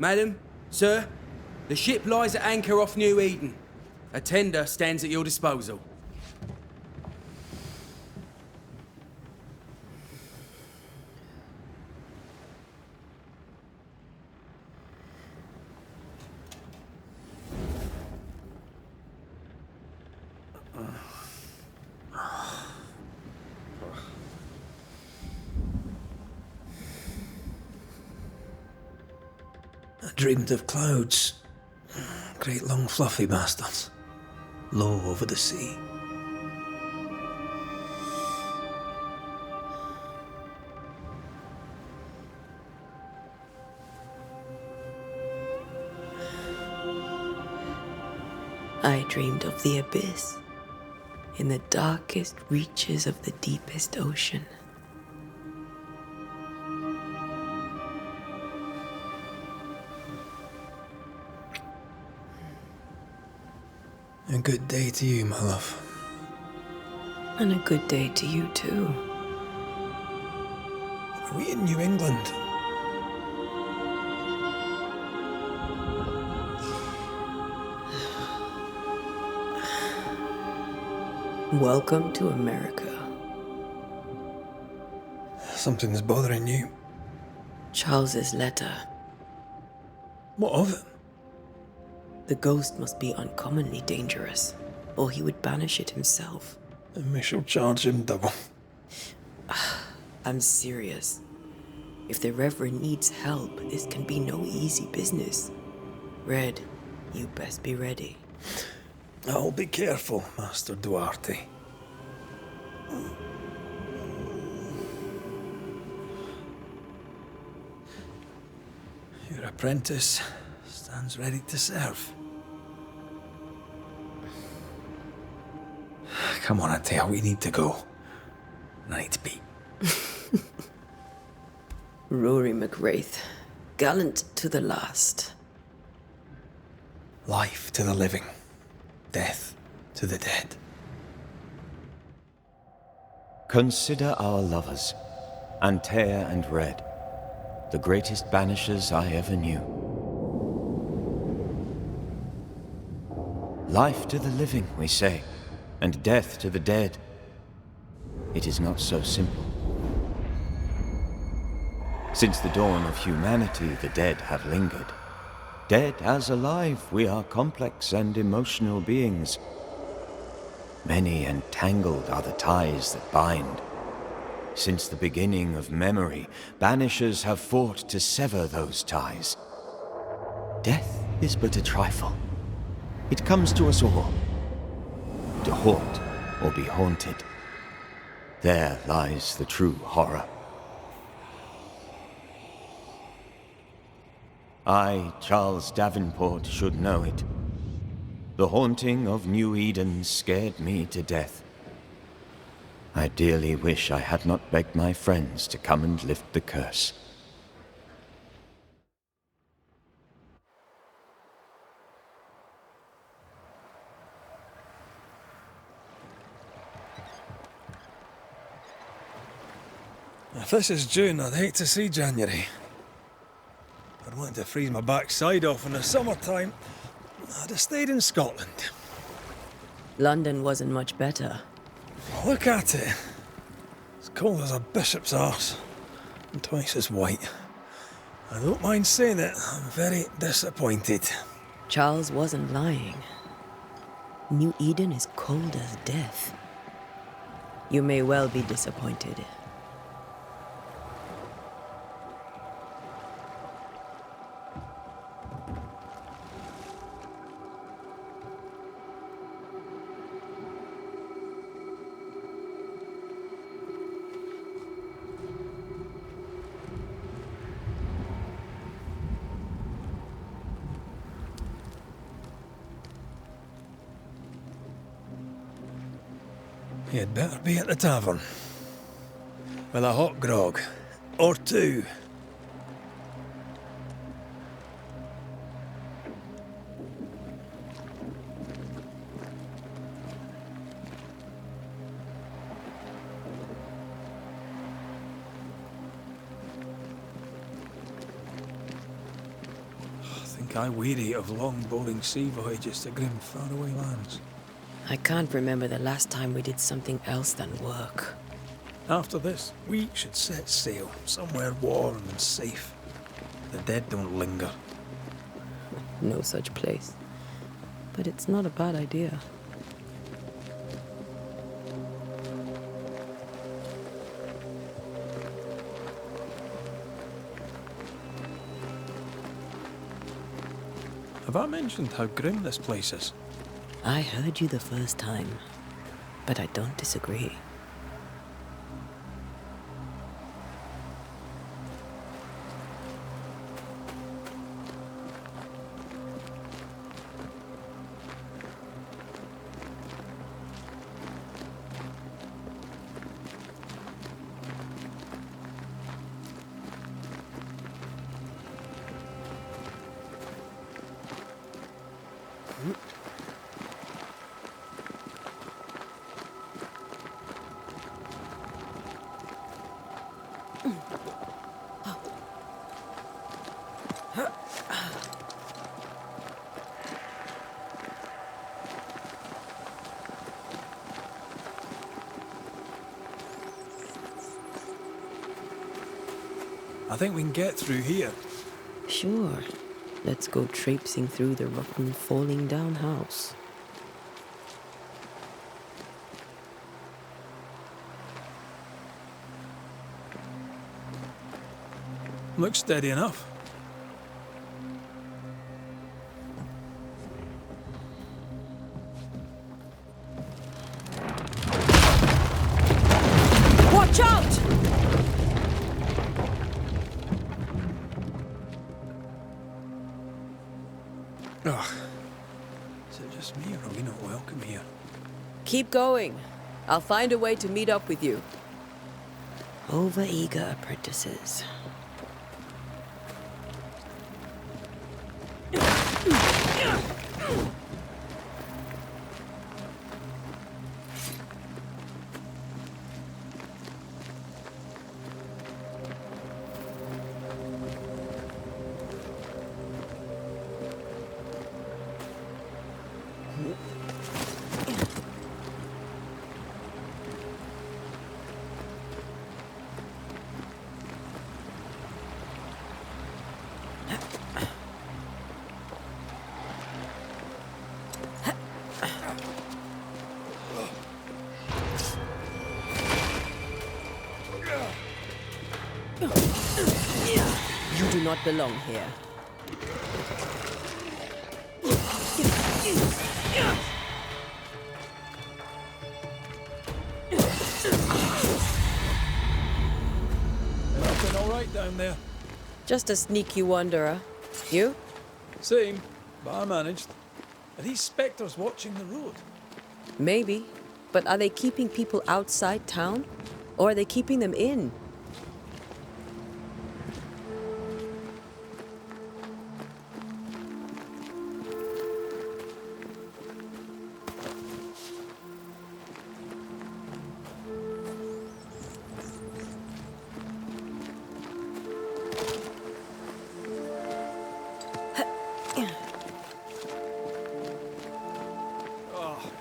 Madam, sir, the ship lies at anchor off New Eden. A tender stands at your disposal. I dreamed of clouds. Great long fluffy bastards. Low over the sea. I dreamed of the abyss, in the darkest reaches of the deepest ocean. A good day to you, my love. And a good day to you too. Are we in New England? Welcome to America. Something's bothering you. Charles's letter. What of it? The ghost must be uncommonly dangerous, or he would banish it himself. And we shall charge him double. I'm serious. If the Reverend needs help, this can be no easy business. Red, you best be ready. I'll be careful, Master Duarte. Your apprentice stands ready to serve. Come on, Atea, we need to go. I need to be. Rory McWraith, gallant to the last. Life to the living, death to the dead. Consider our lovers, Antea and Red, the greatest banishers I ever knew. Life to the living, we say, and death to the dead. It is not so simple. Since the dawn of humanity, the dead have lingered. Dead as alive, we are complex and emotional beings. Many and tangled are the ties that bind. Since the beginning of memory, banishers have fought to sever those ties. Death is but a trifle. It comes to us all. To haunt or be haunted. There lies the true horror. I, Charles Davenport, should know it. The haunting of New Eden scared me to death. I dearly wish I had not begged my friends to come and lift the curse. If this is June, I'd hate to see January. I'd want to freeze my backside off in the summertime. I'd have stayed in Scotland. London wasn't much better. Look at it. As cold as a bishop's arse. And twice as white. I don't mind saying it, I'm very disappointed. Charles wasn't lying. New Eden is cold as death. You may well be disappointed. You'd better be at the tavern. With a hot grog. Or two. think I weary of long, boring sea voyages to grim, faraway lands. I can't remember the last time we did something else than work. After this, we should set sail somewhere warm and safe. The dead don't linger. No such place. But it's not a bad idea. Have I mentioned how grim this place is? I heard you the first time, but I don't disagree. I think we can get through here. Sure. Let's go traipsing through the rotten, falling down house. Looks steady enough. Watch out! Ugh. Is it just me, or are we not welcome here? Keep going. I'll find a way to meet up with you. Over-eager apprentices. You do not belong here. Everything all right down there? Just a sneaky wanderer. You? Same, but I managed. Are these spectres watching the road? Maybe. But are they keeping people outside town? Or are they keeping them in?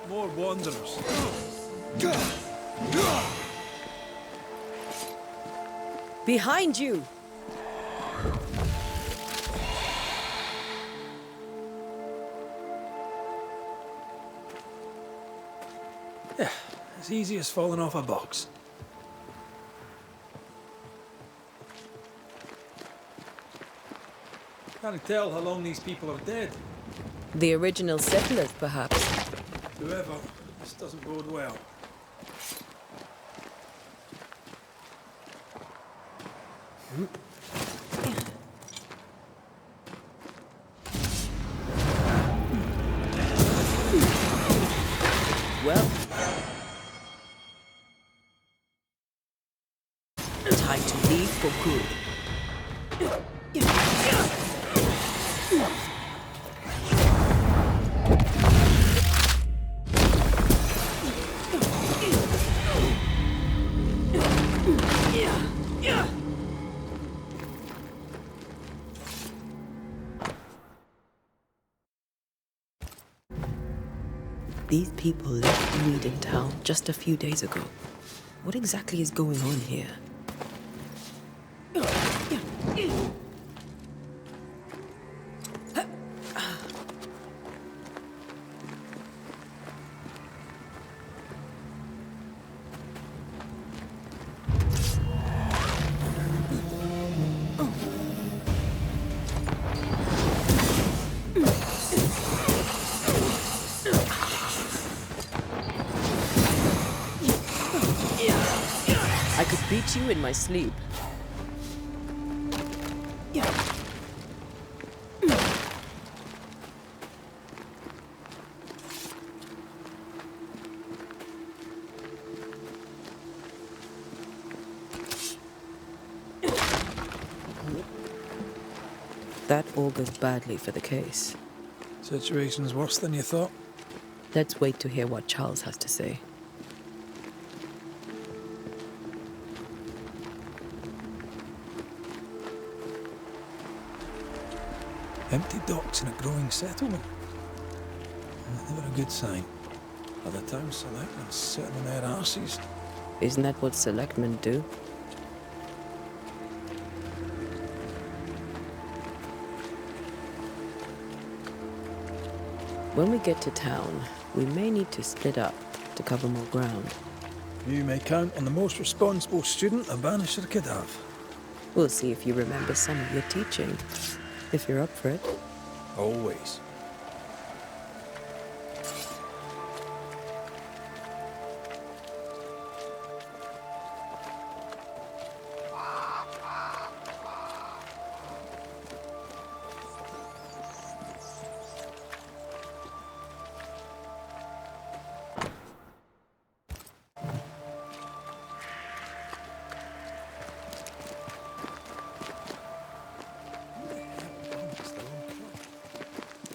More wanderers. Behind you! Yeah, as easy as falling off a box. Can't tell how long these people are dead. The original settlers, perhaps. Whoever, this doesn't bode well. Well, time to leave for good. These people left New Eden town just a few days ago. What exactly is going on here? I could beat you in my sleep. That augurs badly for the case. Situation's worse than you thought. Let's wait to hear what Charles has to say. Empty docks in a growing settlement. Never a good sign. Other towns selectmen sitting on their arses. Isn't that what selectmen do? When we get to town, we may need to split up to cover more ground. You may count on the most responsible student a Banisher could have. We'll see if you remember some of your teaching, if you're up for it. Always.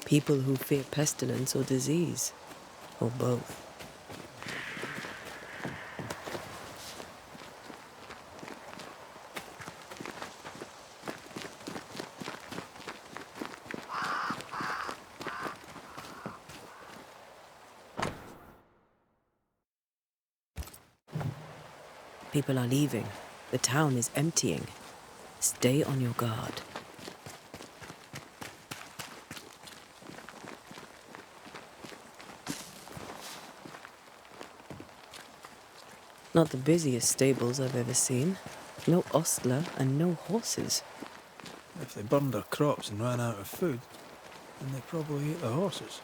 People who fear pestilence or disease, or both. People are leaving. The town is emptying. Stay on your guard. Not the busiest stables I've ever seen. No ostler and no horses. If they burned their crops and ran out of food, then they probably ate the horses.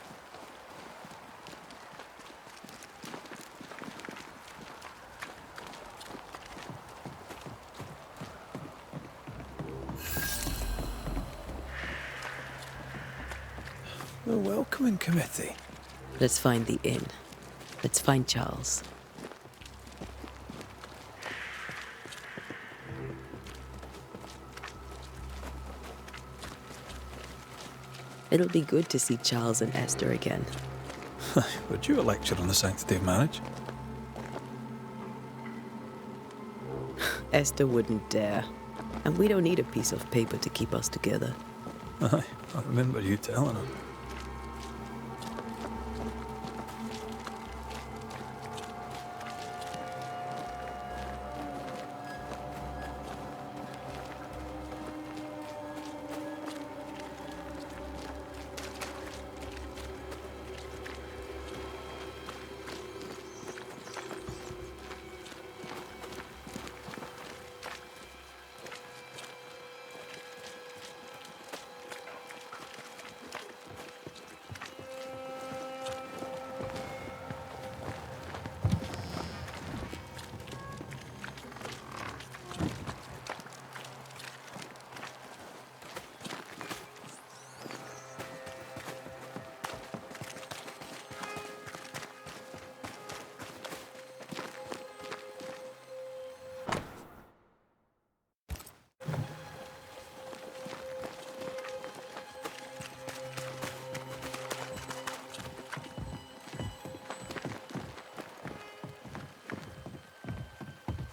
The welcoming committee. Let's find the inn. Let's find Charles. It'll be good to see Charles and Esther again. Would you a lecture on the sanctity of marriage? Esther wouldn't dare. And we don't need a piece of paper to keep us together. Aye, I remember you telling her.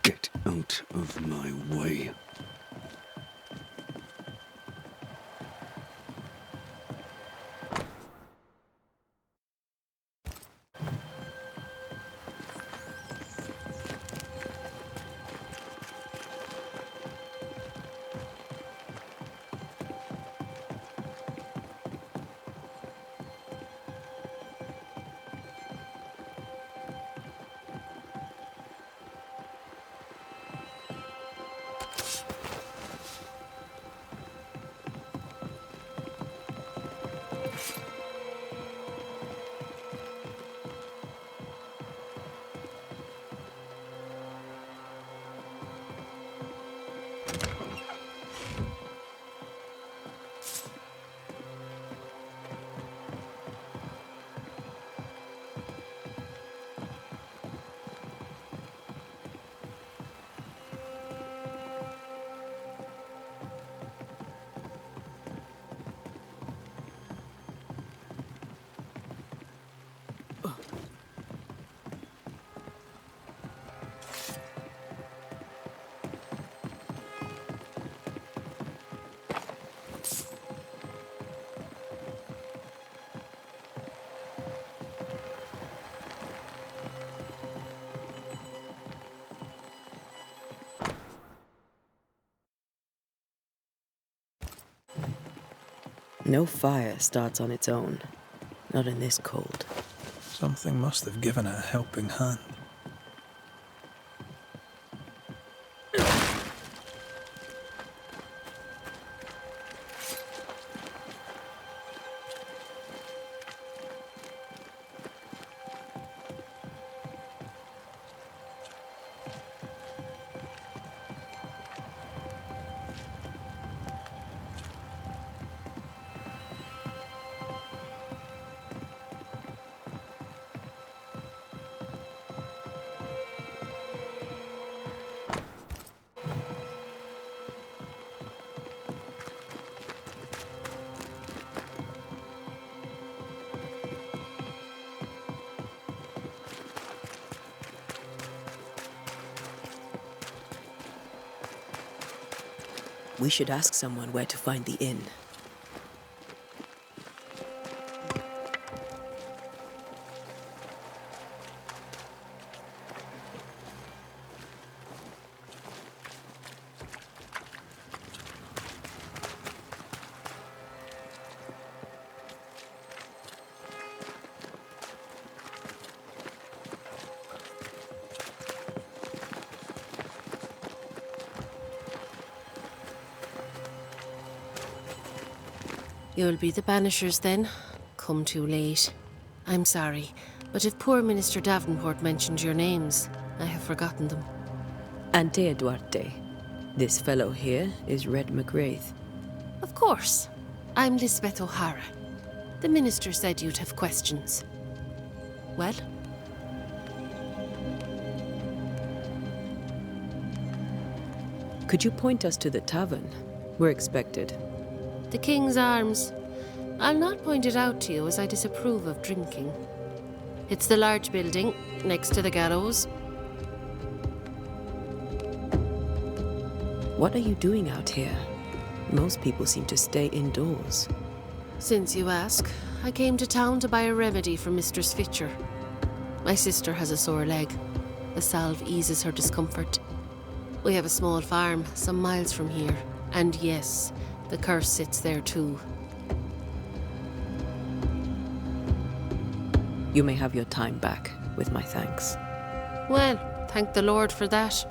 Get out of my way. No fire starts on its own. Not in this cold. Something must have given it a helping hand. We should ask someone where to find the inn. You'll be the Banishers then? Come too late. I'm sorry, but if poor Minister Davenport mentioned your names, I have forgotten them. Antea Duarte. This fellow here is Red McGrath. Of course. I'm Lisbeth O'Hara. The Minister said you'd have questions. Well? Could you point us to the tavern? We're expected. The King's Arms. I'll not point it out to you as I disapprove of drinking. It's the large building, next to the gallows. What are you doing out here? Most people seem to stay indoors. Since you ask, I came to town to buy a remedy for Mistress Fitcher. My sister has a sore leg. The salve eases her discomfort. We have a small farm, some miles from here. And yes, the curse sits there too. You may have your time back, with my thanks. Well, thank the Lord for that.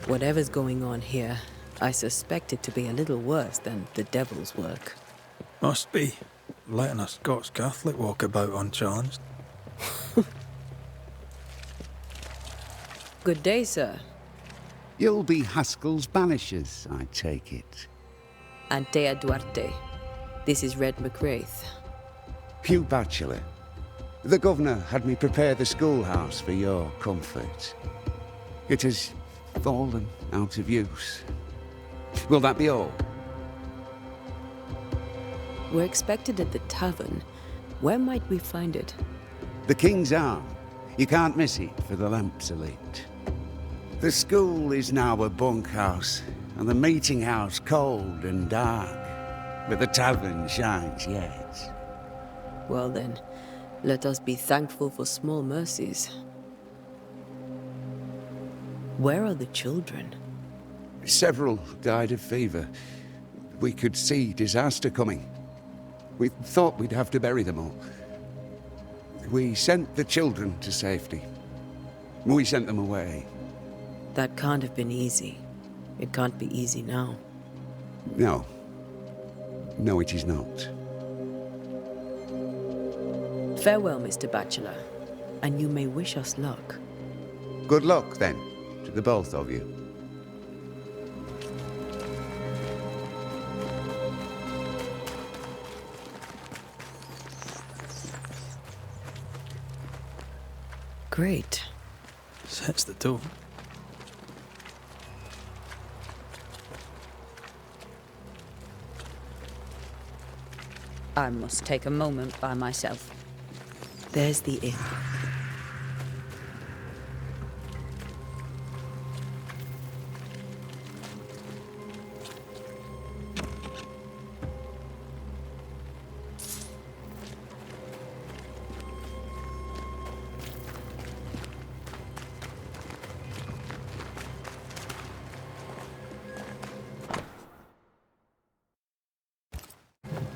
Whatever's going on here, I suspect it to be a little worse than the devil's work. Must be. Letting a Scots Catholic walk about unchallenged. Good day, sir. You'll be Haskell's Banishers, I take it. Antea Duarte. This is Red McGrath. Hugh Batchelor. The Governor had me prepare the schoolhouse for your comfort. It has fallen out of use. Will that be all? We're expected at the tavern. Where might we find it? The King's Arm. You can't miss it, for the lamps are lit. The school is now a bunkhouse, and the meeting house cold and dark, but the tavern shines yet. Well then, let us be thankful for small mercies. Where are the children? Several died of fever. We could see disaster coming. We thought we'd have to bury them all. We sent the children to safety. We sent them away. That can't have been easy. It can't be easy now. No. No, it is not. Farewell, Mr. Bachelor, and you may wish us luck. Good luck, then, to the both of you. Great. Sets the tone. I must take a moment by myself. There's the inn.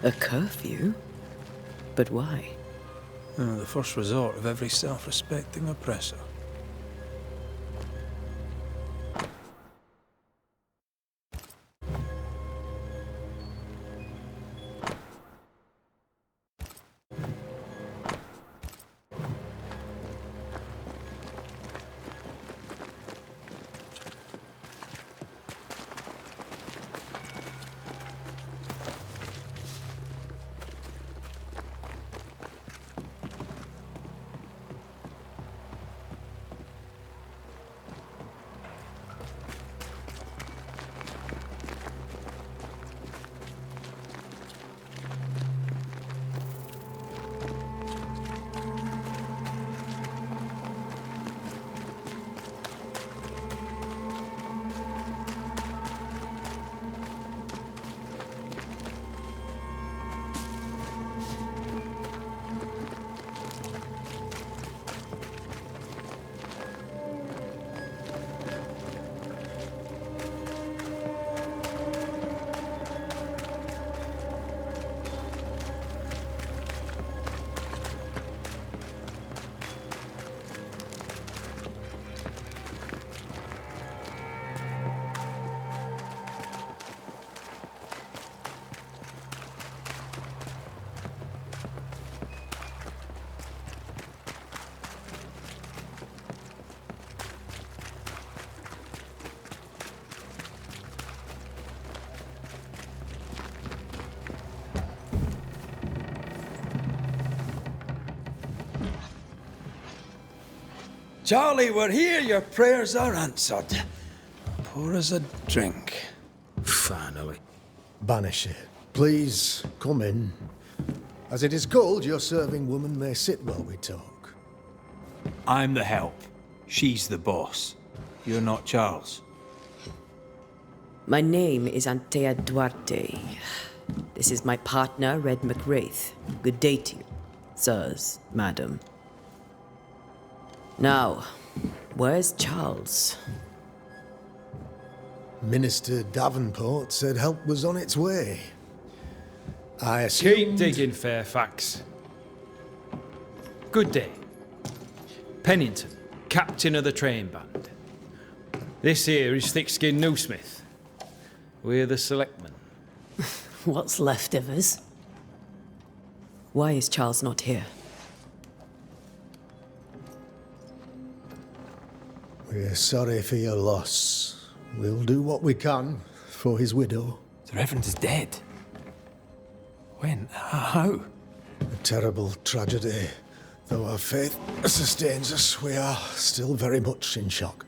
A curfew? But why? The first resort of every self-respecting oppressor. Charlie, we're here. Your prayers are answered. Pour us a drink. Finally. Banisher, please come in. As it is called, your serving woman may sit while we talk. I'm the help. She's the boss. You're not Charles. My name is Antea Duarte. This is my partner, Red McWraith. Good day to you, sirs, madam. Now, where's Charles? Minister Davenport said help was on its way. I assumed... Keep digging, Fairfax. Good day. Pennington, captain of the train band. This here is Thick-Skinned Newsmith. We're the selectmen. What's left of us? Why is Charles not here? We're sorry for your loss. We'll do what we can for his widow. The Reverend is dead. When? How? A terrible tragedy. Though our faith sustains us, we are still very much in shock.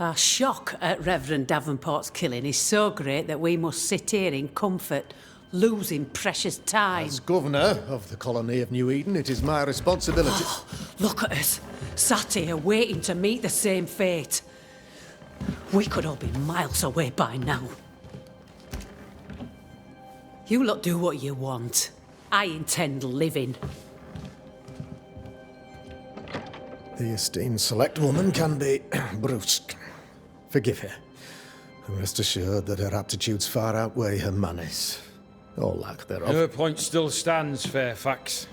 Our shock at Reverend Davenport's killing is so great that we must sit here in comfort, losing precious time. As governor of the colony of New Eden, it is my responsibility... Look at us, sat here waiting to meet the same fate. We could all be miles away by now. You lot do what you want. I intend living. The esteemed select woman can be brusque. Forgive her. And rest assured that her aptitudes far outweigh her manners. Or lack thereof. Her point still stands, Fairfax.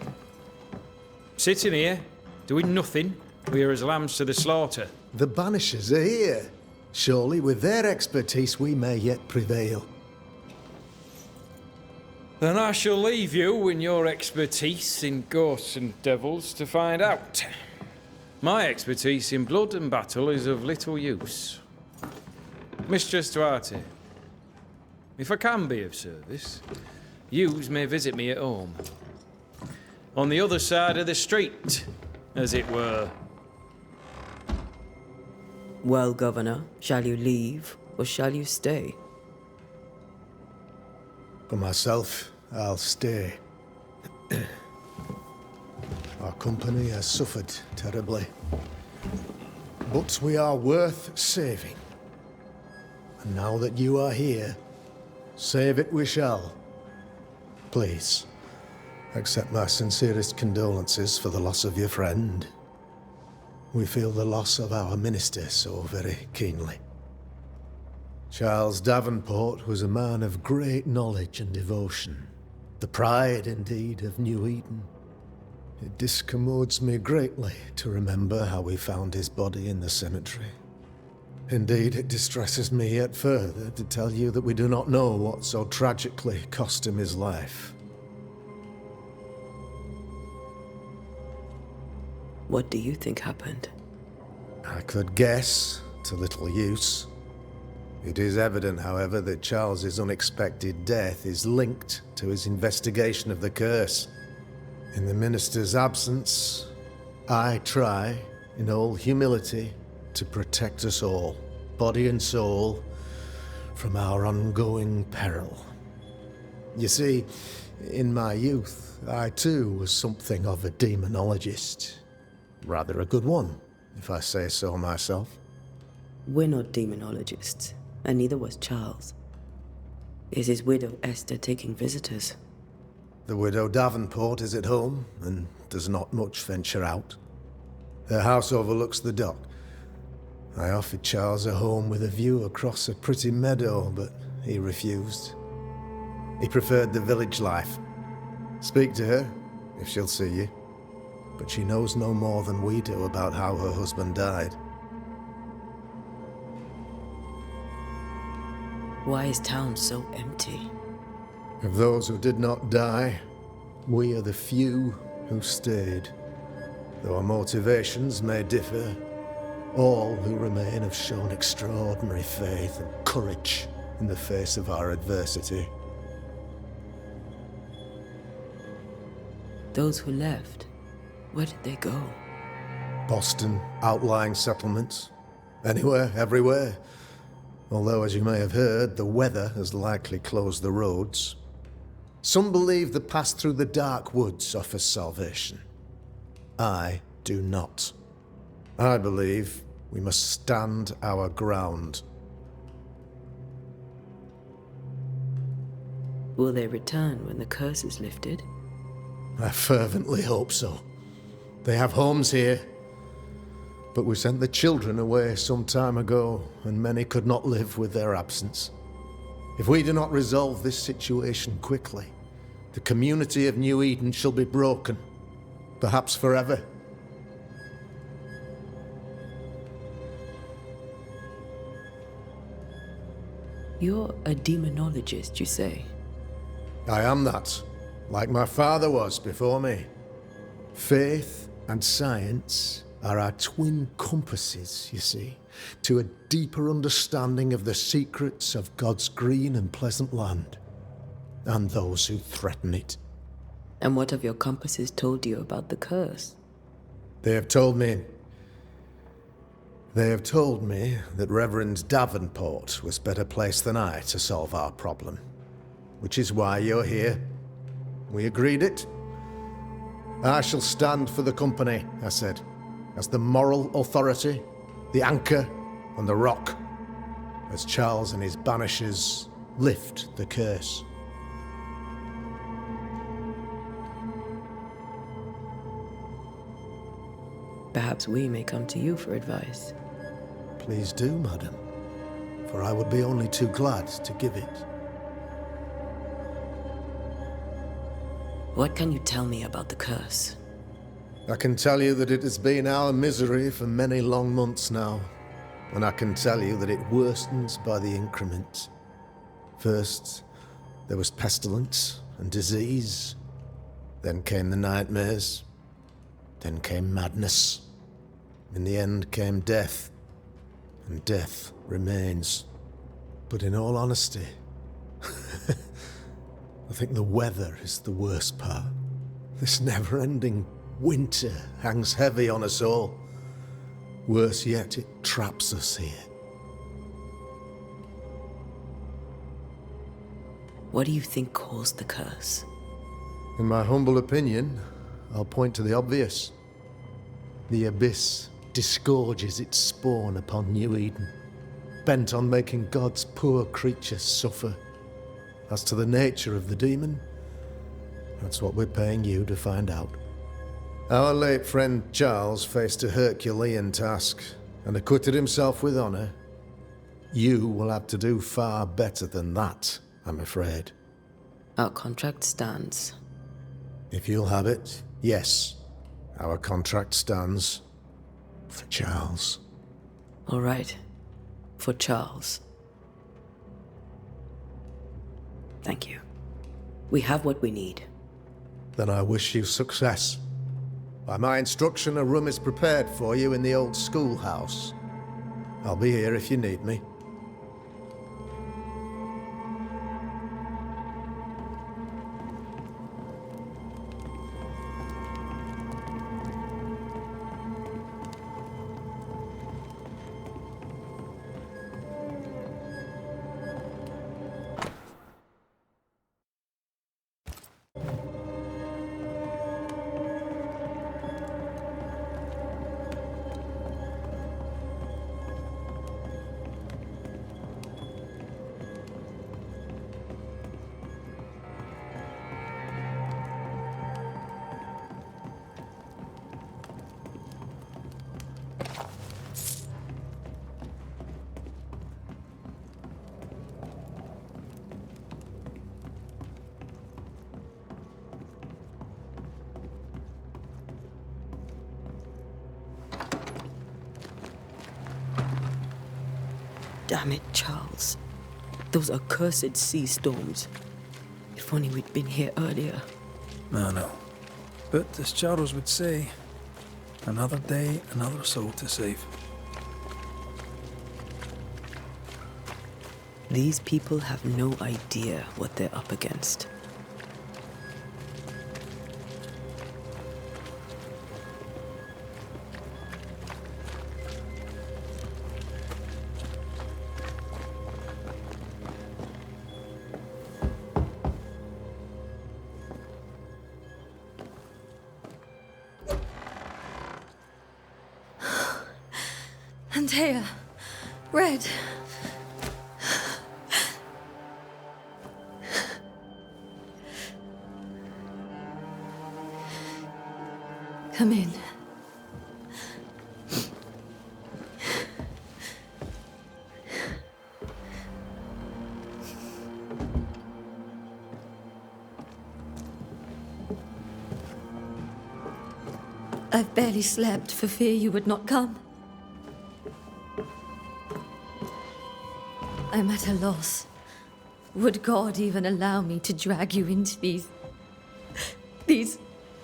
Sitting here, doing nothing, we are as lambs to the slaughter. The Banishers are here. Surely with their expertise we may yet prevail. Then I shall leave you and your expertise in ghosts and devils to find out. My expertise in blood and battle is of little use. Mistress Duarte, if I can be of service, yous may visit me at home. On the other side of the street, as it were. Well, Governor, shall you leave or shall you stay? For myself, I'll stay. Our company has suffered terribly. But we are worth saving. And now that you are here, save it we shall. Please, accept my sincerest condolences for the loss of your friend. We feel the loss of our minister so very keenly. Charles Davenport was a man of great knowledge and devotion. The pride, indeed, of New Eden. It discommodes me greatly to remember how we found his body in the cemetery. Indeed, it distresses me yet further to tell you that we do not know what so tragically cost him his life. What do you think happened? I could guess, to little use. It is evident, however, that Charles's unexpected death is linked to his investigation of the curse. In the minister's absence, I try, in all humility, to protect us all, body and soul, from our ongoing peril. You see, in my youth, I too was something of a demonologist. Rather a good one, if I say so myself. We're not demonologists, and neither was Charles. Is his widow Esther taking visitors? The widow Davenport is at home, and does not much venture out. Her house overlooks the dock. I offered Charles a home with a view across a pretty meadow, but he refused. He preferred the village life. Speak to her, if she'll see you. But she knows no more than we do about how her husband died. Why is town so empty? Of those who did not die, we are the few who stayed. Though our motivations may differ, all who remain have shown extraordinary faith and courage in the face of our adversity. Those who left, where did they go? Boston, outlying settlements. Anywhere, everywhere. Although, as you may have heard, the weather has likely closed the roads. Some believe the path through the dark woods offers salvation. I do not. I believe we must stand our ground. Will they return when the curse is lifted? I fervently hope so. They have homes here. But we sent the children away some time ago, and many could not live with their absence. If we do not resolve this situation quickly, the community of New Eden shall be broken, perhaps forever. You're a demonologist, you say? I am that, like my father was before me. Faith and science are our twin compasses, you see, to a deeper understanding of the secrets of God's green and pleasant land, and those who threaten it. And what have your compasses told you about the curse? They have told me that Reverend Davenport was better placed than I to solve our problem, which is why you're here. We agreed it. I shall stand for the company, I said, as the moral authority, the anchor, and the rock, as Charles and his Banishers lift the curse. Perhaps we may come to you for advice. Please do, madam, for I would be only too glad to give it. What can you tell me about the curse? I can tell you that it has been our misery for many long months now, and I can tell you that it worsens by the increment. First, there was pestilence, and disease. Then came the nightmares. Then came madness. In the end came death. And death remains. But in all honesty, I think the weather is the worst part. This never-ending winter hangs heavy on us all. Worse yet, it traps us here. What do you think caused the curse? In my humble opinion, I'll point to the obvious. The Abyss disgorges its spawn upon New Eden, bent on making God's poor creatures suffer. As to the nature of the demon, that's what we're paying you to find out. Our late friend Charles faced a Herculean task and acquitted himself with honor. You will have to do far better than that, I'm afraid. Our contract stands. If you'll have it, yes. Our contract stands for Charles. All right. For Charles. Thank you. We have what we need. Then I wish you success. By my instruction, a room is prepared for you in the old schoolhouse. I'll be here if you need me. Damn it, Charles. Those accursed sea storms. If only we'd been here earlier. No. But as Charles would say, another day, another soul to save. These people have no idea what they're up against. Antea, Red. Come in. I've barely slept for fear you would not come. I'm at a loss. Would God even allow me to drag you into these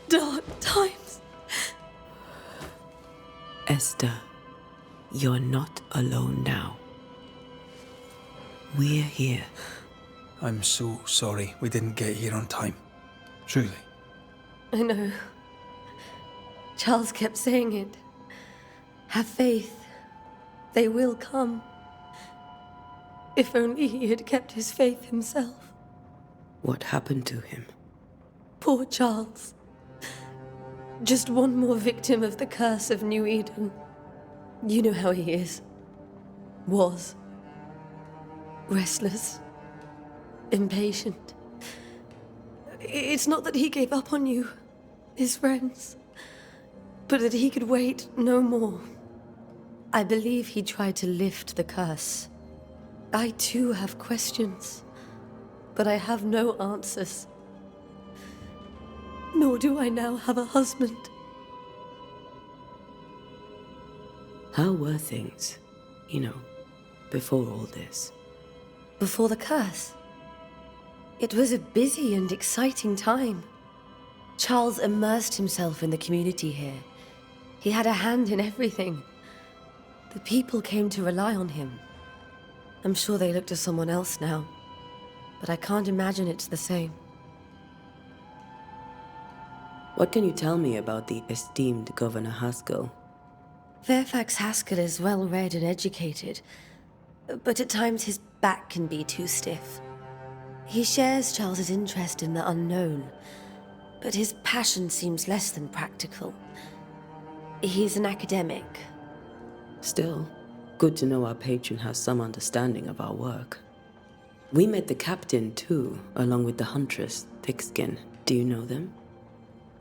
dark times? Esther, you're not alone now. We're here. I'm so sorry we didn't get here on time. Truly. I know. Charles kept saying it. Have faith. They will come. If only he had kept his faith himself. What happened to him? Poor Charles. Just one more victim of the curse of New Eden. You know how he is. Was. Restless. Impatient. It's not that he gave up on you, his friends, but that he could wait no more. I believe he tried to lift the curse. I too have questions, but I have no answers. Nor do I now have a husband. How were things, before all this? Before the curse? It was a busy and exciting time. Charles immersed himself in the community here. He had a hand in everything. The people came to rely on him. I'm sure they look to someone else now, but I can't imagine it's the same. What can you tell me about the esteemed Governor Haskell? Fairfax Haskell is well-read and educated, but at times his back can be too stiff. He shares Charles's interest in the unknown, but his passion seems less than practical. He's an academic. Still, good to know our patron has some understanding of our work. We met the captain, too, along with the huntress, Thickskin. Do you know them?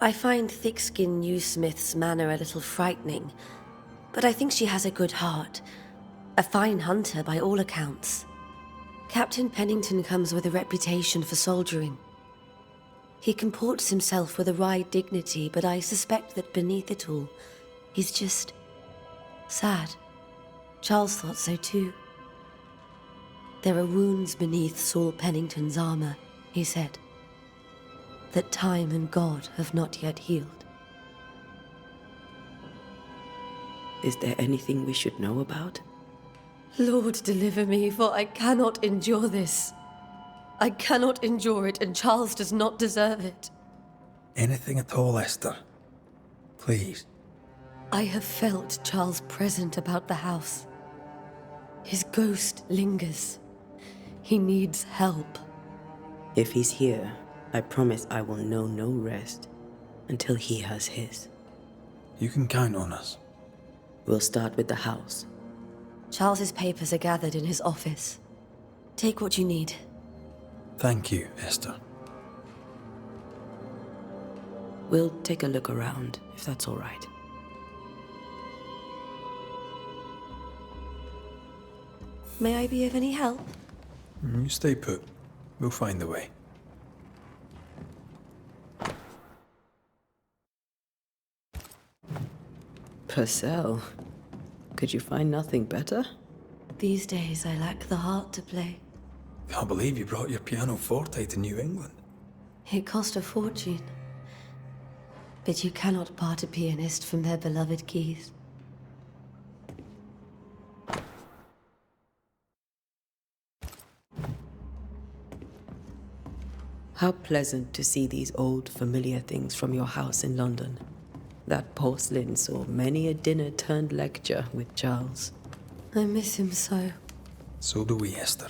I find Thickskin Newsmith's manner a little frightening, but I think she has a good heart. A fine hunter by all accounts. Captain Pennington comes with a reputation for soldiering. He comports himself with a wry dignity, but I suspect that beneath it all, he's just sad. Charles thought so too. There are wounds beneath Saul Pennington's armor, he said, that time and God have not yet healed. Is there anything we should know about? Lord, deliver me, for I cannot endure this. I cannot endure it, and Charles does not deserve it. Anything at all, Esther. Please. I have felt Charles present about the house. His ghost lingers. He needs help. If he's here, I promise I will know no rest until he has his. You can count on us. We'll start with the house. Charles's papers are gathered in his office. Take what you need. Thank you, Esther. We'll take a look around, if that's all right. May I be of any help? You stay put. We'll find a way. Purcell, could you find nothing better? These days, I lack the heart to play. Can't believe you brought your pianoforte to New England. It cost a fortune. But you cannot part a pianist from their beloved keys. How pleasant to see these old familiar things from your house in London. That porcelain saw many a dinner turned lecture with Charles. I miss him so. So do we, Esther.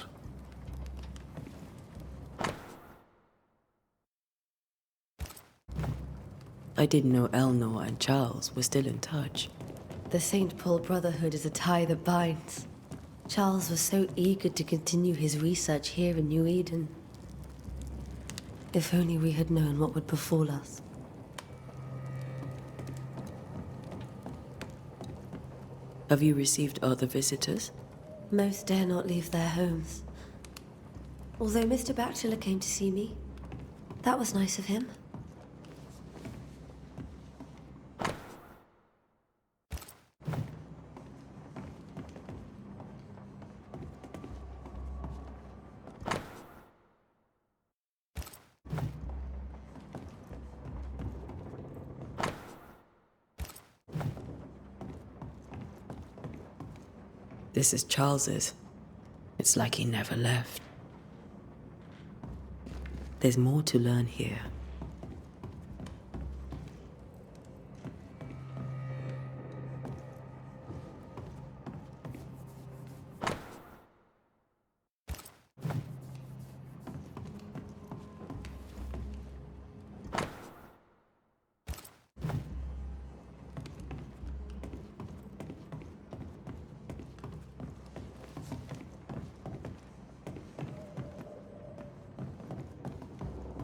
I didn't know Eleanor and Charles were still in touch. The St. Paul Brotherhood is a tie that binds. Charles was so eager to continue his research here in New Eden. If only we had known what would befall us. Have you received other visitors? Most dare not leave their homes. Although Mr. Bachelor came to see me. That was nice of him. This is Charles's. It's like he never left. There's more to learn here.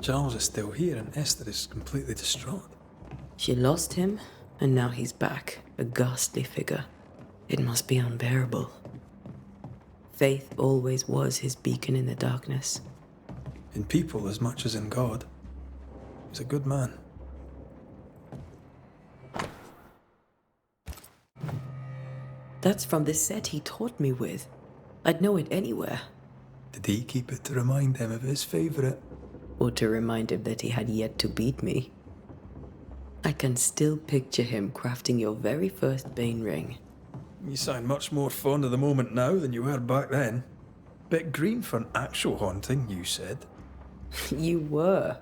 Charles is still here and Esther is completely distraught. She lost him, and now he's back, a ghastly figure. It must be unbearable. Faith always was his beacon in the darkness. In people as much as in God. He's a good man. That's from the set he taught me with. I'd know it anywhere. Did he keep it to remind him of his favourite? or to remind him that he had yet to beat me. I can still picture him crafting your very first Bane ring. You sound much more fond of the moment now than you were back then. Bit green for an actual haunting, you said. You were.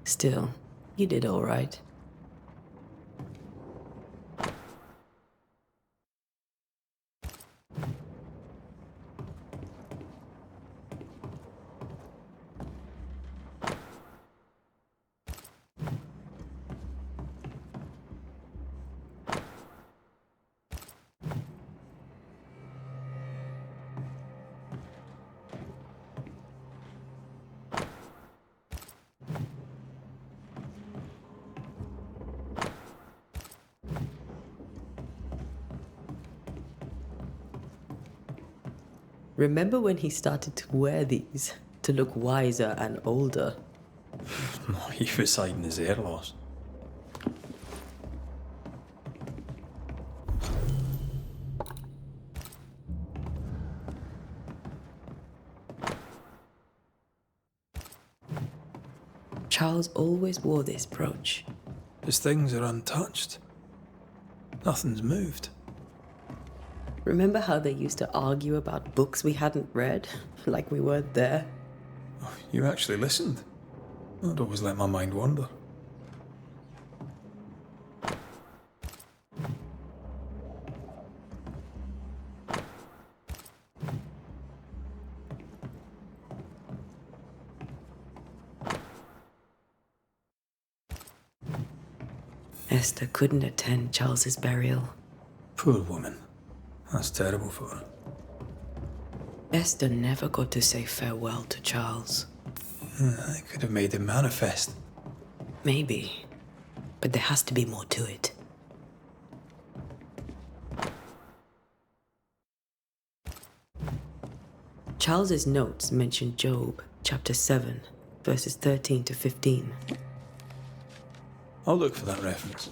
Still, you did all right. Remember when he started to wear these to look wiser and older? He was hiding his hair loss. Charles always wore this brooch. His things are untouched. Nothing's moved. Remember how they used to argue about books we hadn't read, like we weren't there? Oh, you actually listened. I'd always let my mind wander. Esther couldn't attend Charles's burial. Poor woman. That's terrible for her. Esther never got to say farewell to Charles. I could have made him manifest. Maybe, but there has to be more to it. Charles's notes mention Job, chapter 7, verses 13 to 15. I'll look for that reference.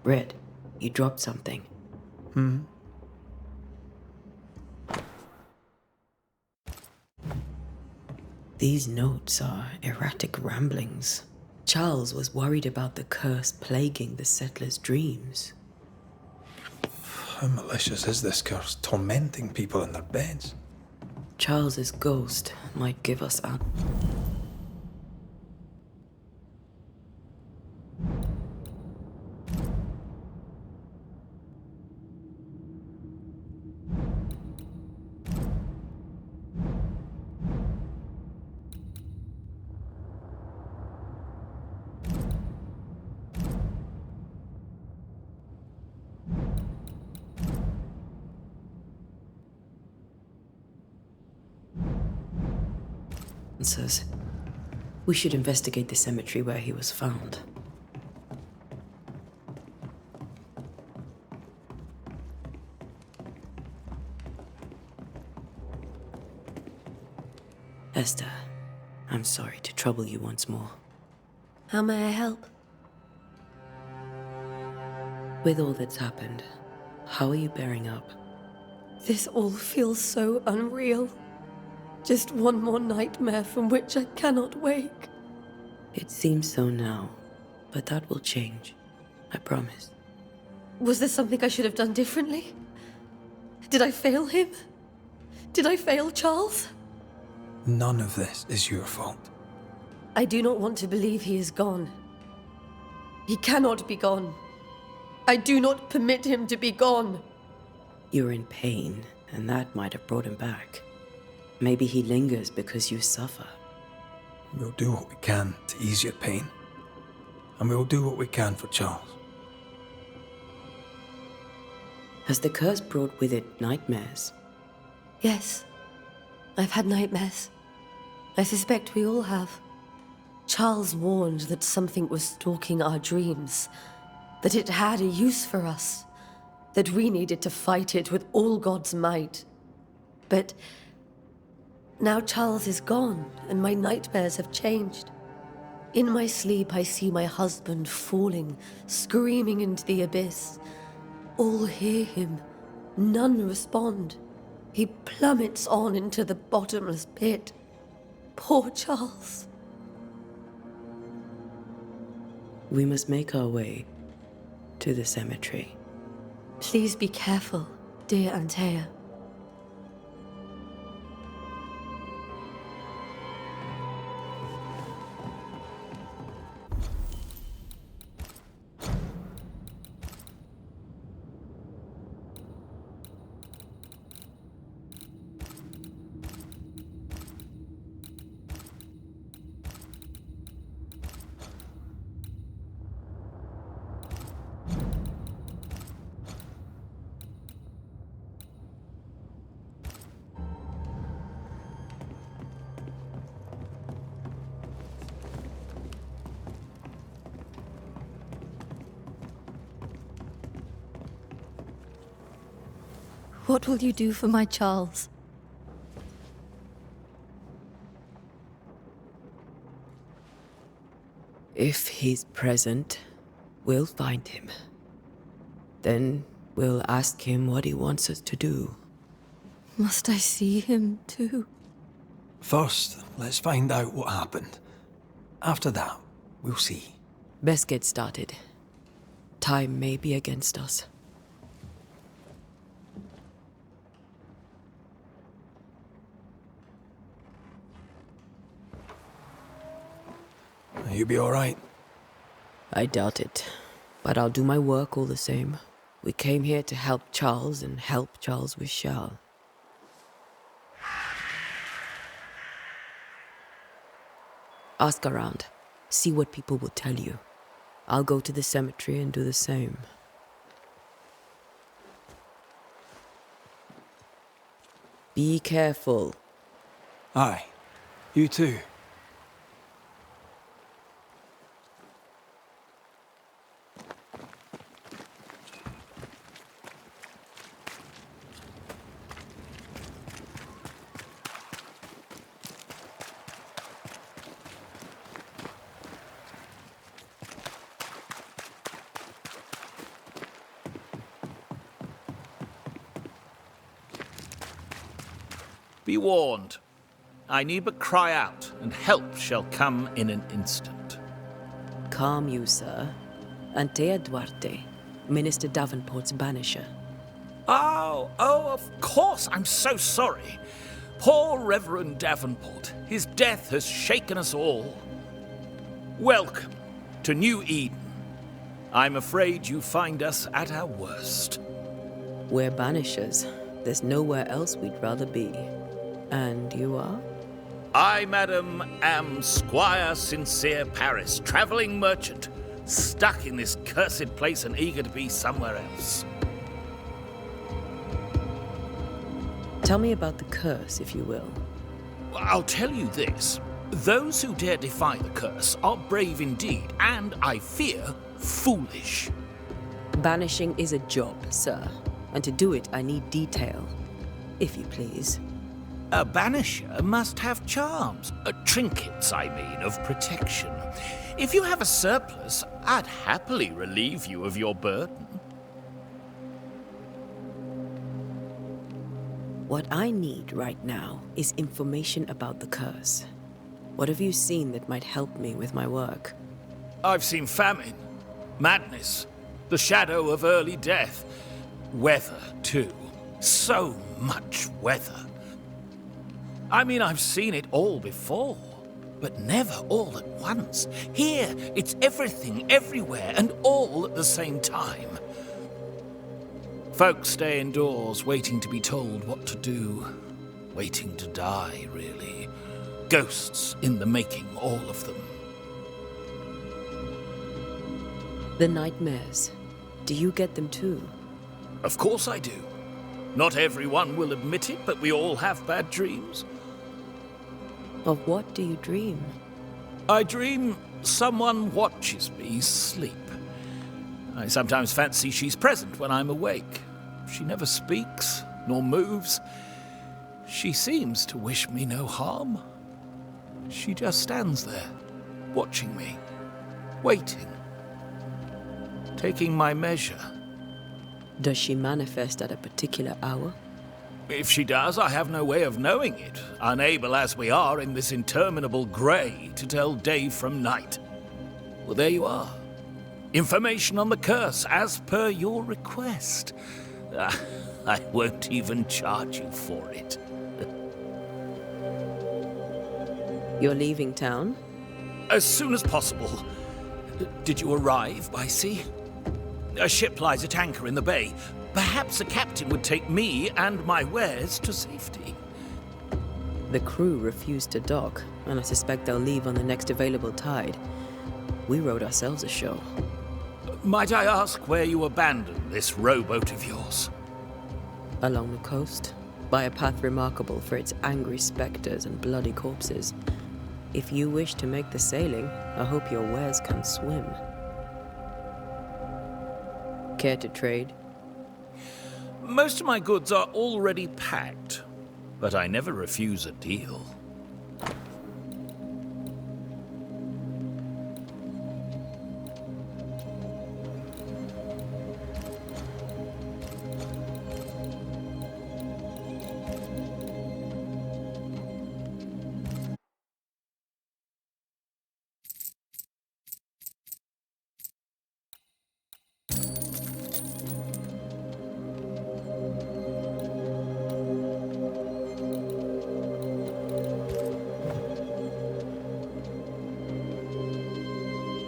Red, you dropped something. These notes are erratic ramblings. Charles was worried about the curse plaguing the settlers' dreams. How malicious is this curse, tormenting people in their beds? Charles's ghost might give us up. Says we should investigate the cemetery where he was found. Esther, I'm sorry to trouble you once more. How may I help? With all that's happened, how are you bearing up? This all feels so unreal. Just one more nightmare from which I cannot wake. It seems so now, but that will change. I promise. Was there something I should have done differently? Did I fail him? Did I fail Charles? None of this is your fault. I do not want to believe he is gone. He cannot be gone. I do not permit him to be gone. You're in pain, and that might have brought him back. Maybe he lingers because you suffer. We'll do what we can to ease your pain. And we'll do what we can for Charles. Has the curse brought with it nightmares? Yes. I've had nightmares. I suspect we all have. Charles warned that something was stalking our dreams, that it had a use for us, that we needed to fight it with all God's might. But now Charles is gone, and my nightmares have changed. In my sleep, I see my husband falling, screaming into the abyss. All hear him. None respond. He plummets on into the bottomless pit. Poor Charles. We must make our way to the cemetery. Please be careful, dear Antea. What will you do for my Charles? If he's present, we'll find him. Then we'll ask him what he wants us to do. Must I see him too? First, let's find out what happened. After that, we'll see. Best get started. Time may be against us. You be all right? I doubt it, but I'll do my work all the same. We came here to help Charles and help Charles with Charles. Ask around. See what people will tell you. I'll go to the cemetery and do the same. Be careful. Aye. You too. Be warned. I need but cry out, and help shall come in an instant. Calm you, sir. Antea Duarte, Minister Davenport's banisher. Oh, of course. I'm so sorry. Poor Reverend Davenport. His death has shaken us all. Welcome to New Eden. I'm afraid you find us at our worst. We're banishers. There's nowhere else we'd rather be. And you are? I, madam, am Squire Sincere Paris, travelling merchant, stuck in this cursed place and eager to be somewhere else. Tell me about the curse, if you will. I'll tell you this. Those who dare defy the curse are brave indeed, and, I fear, foolish. Banishing is a job, sir. And to do it, I need detail. If you please. A banisher must have charms. Trinkets, I mean, of protection. If you have a surplus, I'd happily relieve you of your burden. What I need right now is information about the curse. What have you seen that might help me with my work? I've seen famine, madness, the shadow of early death. Weather, too. So much weather. I mean, I've seen it all before, but never all at once. Here, it's everything, everywhere, and all at the same time. Folks stay indoors, waiting to be told what to do. Waiting to die, really. Ghosts in the making, all of them. The nightmares. Do you get them too? Of course I do. Not everyone will admit it, but we all have bad dreams. Of what do you dream? I dream someone watches me sleep. I sometimes fancy she's present when I'm awake. She never speaks, nor moves. She seems to wish me no harm. She just stands there, watching me, waiting, taking my measure. Does she manifest at a particular hour? If she does, I have no way of knowing it, unable as we are in this interminable grey to tell day from night. Well, there you are. Information on the curse, as per your request. I won't even charge you for it. You're leaving town? As soon as possible. Did you arrive by sea? A ship lies at anchor in the bay. Perhaps a captain would take me and my wares to safety. The crew refused to dock, and I suspect they'll leave on the next available tide. We rode ourselves ashore. Might I ask where you abandoned this rowboat of yours? Along the coast, by a path remarkable for its angry specters and bloody corpses. If you wish to make the sailing, I hope your wares can swim. Care to trade? Most of my goods are already packed, but I never refuse a deal.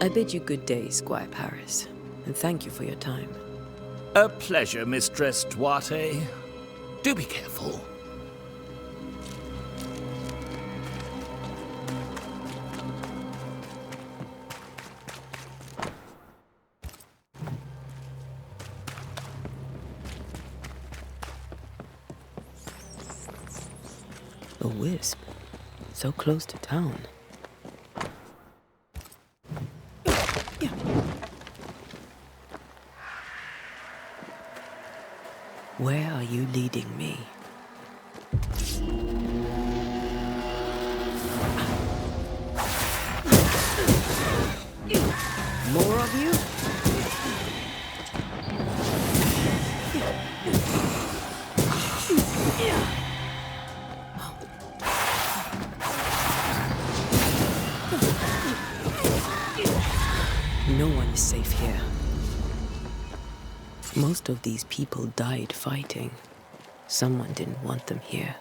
I bid you good day, Squire Paris, and thank you for your time. A pleasure, Mistress Duarte. Do be careful. A wisp, so close to town. Where are you leading me? More of you? No one is safe here. Most of these people died fighting. Someone didn't want them here.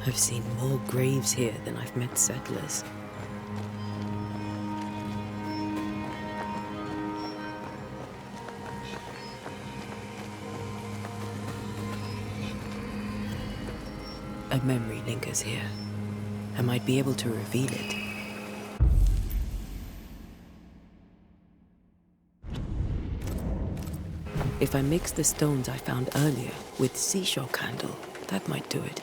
I've seen more graves here than I've met settlers. A memory lingers here. I might be able to reveal it. If I mix the stones I found earlier with seashore candle, that might do it.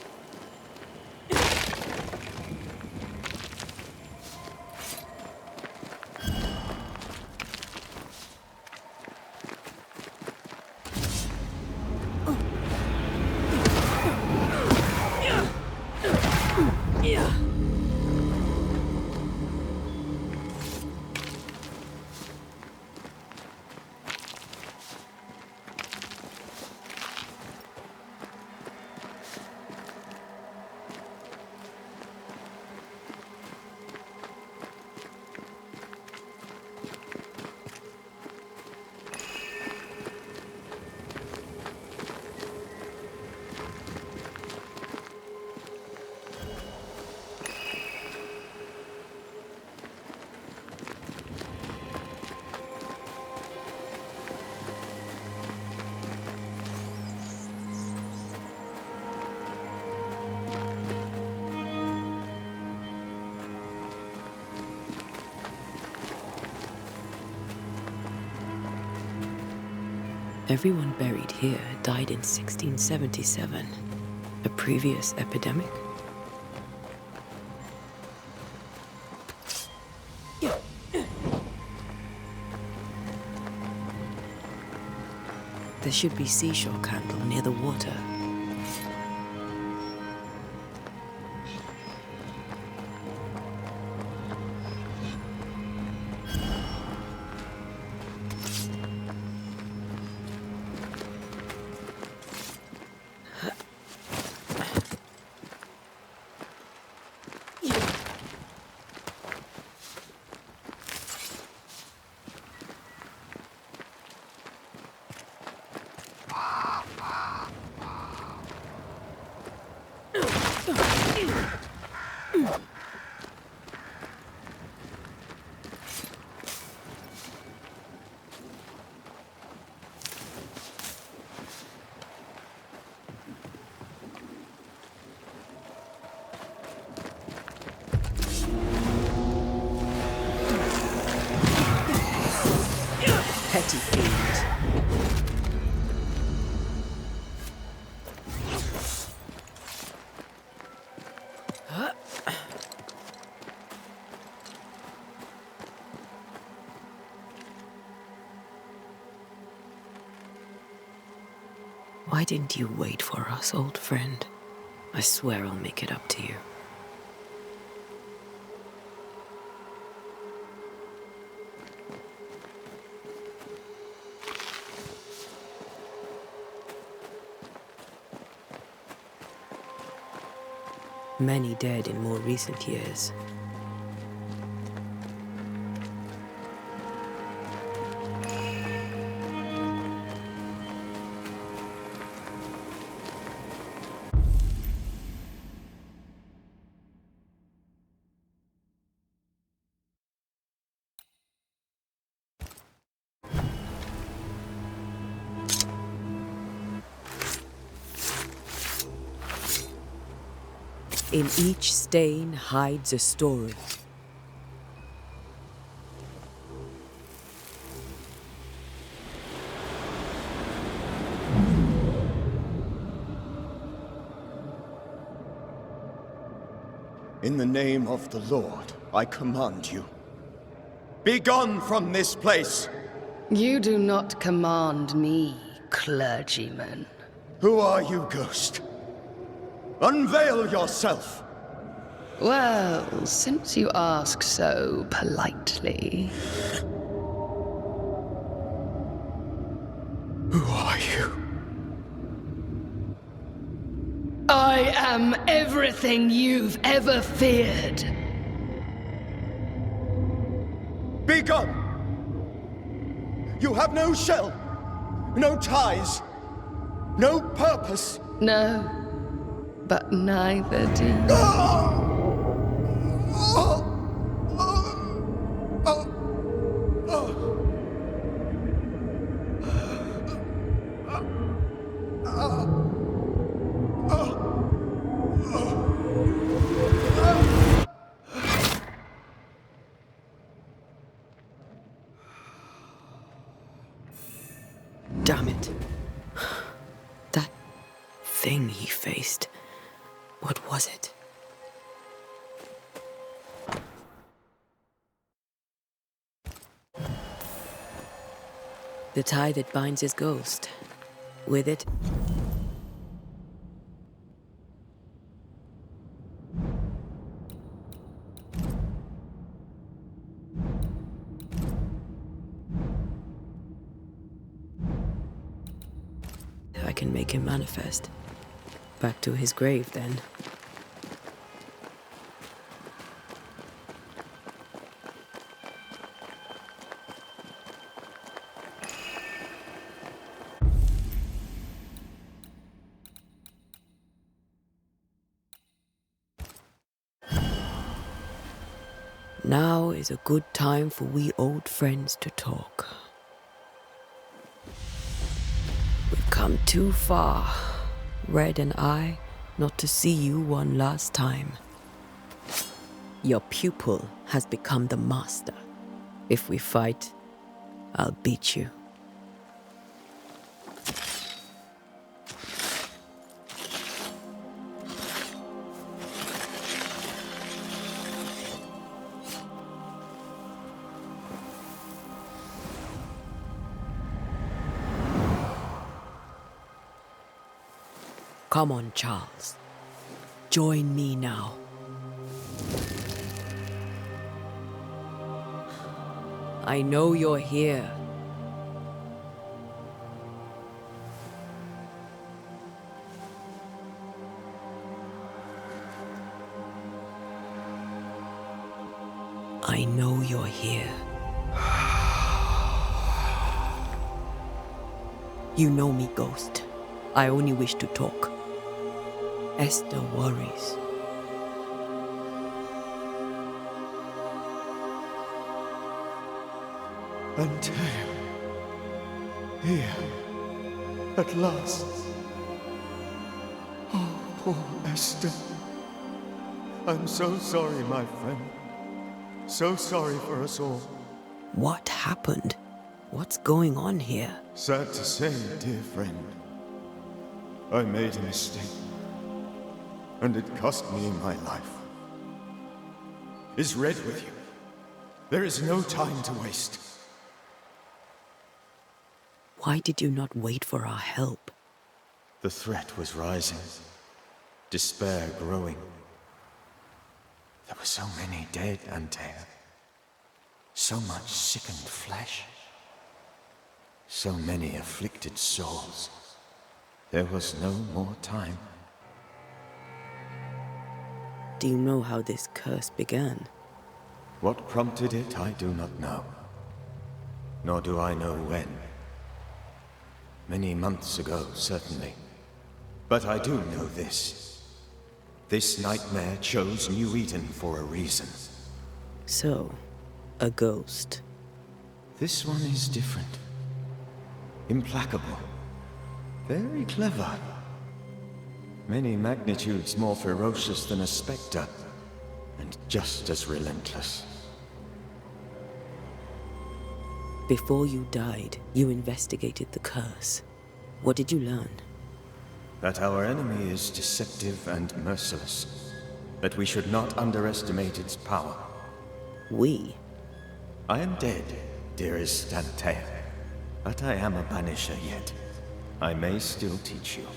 Everyone buried here died in 1677. A previous epidemic? There should be seashore candle near the water. Petty fiend. Why didn't you wait for us, old friend? I swear I'll make it up to you. Many dead in more recent years. In each stain hides a story. In the name of the Lord, I command you. Be gone from this place! You do not command me, clergyman. Who are you, ghost? Unveil yourself! Well, since you ask so politely... Who are you? I am everything you've ever feared. Be gone! You have no shell, no ties, no purpose. No, but neither do you. Damn it. That thing he faced. What was it? The tie that binds his ghost. With it, I can make him manifest. Back to his grave, then. Now is a good time for we old friends to talk. We've come too far, Red and I, not to see you one last time. Your pupil has become the master. If we fight, I'll beat you. Come on, Charles. Join me now. I know you're here. I know you're here. You know me, Ghost. I only wish to talk. Esther worries. Antea. Here. At last. Oh, poor Esther. I'm so sorry, my friend. So sorry for us all. What happened? What's going on here? Sad to say, dear friend. I made a mistake. And it cost me my life. Is Red with you? There is no time to waste. Why did you not wait for our help? The threat was rising. Despair growing. There were so many dead, Antea. So much sickened flesh. So many afflicted souls. There was no more time. Do you know how this curse began? What prompted it, I do not know. Nor do I know when. Many months ago, certainly. But I do know this. This nightmare chose New Eden for a reason. So, a ghost. This one is different. Implacable. Very clever. Many magnitudes more ferocious than a spectre, and just as relentless. Before you died, you investigated the curse. What did you learn? That our enemy is deceptive and merciless. That we should not underestimate its power. We? I am dead, dearest Antea. But I am a Banisher yet. I may still teach you.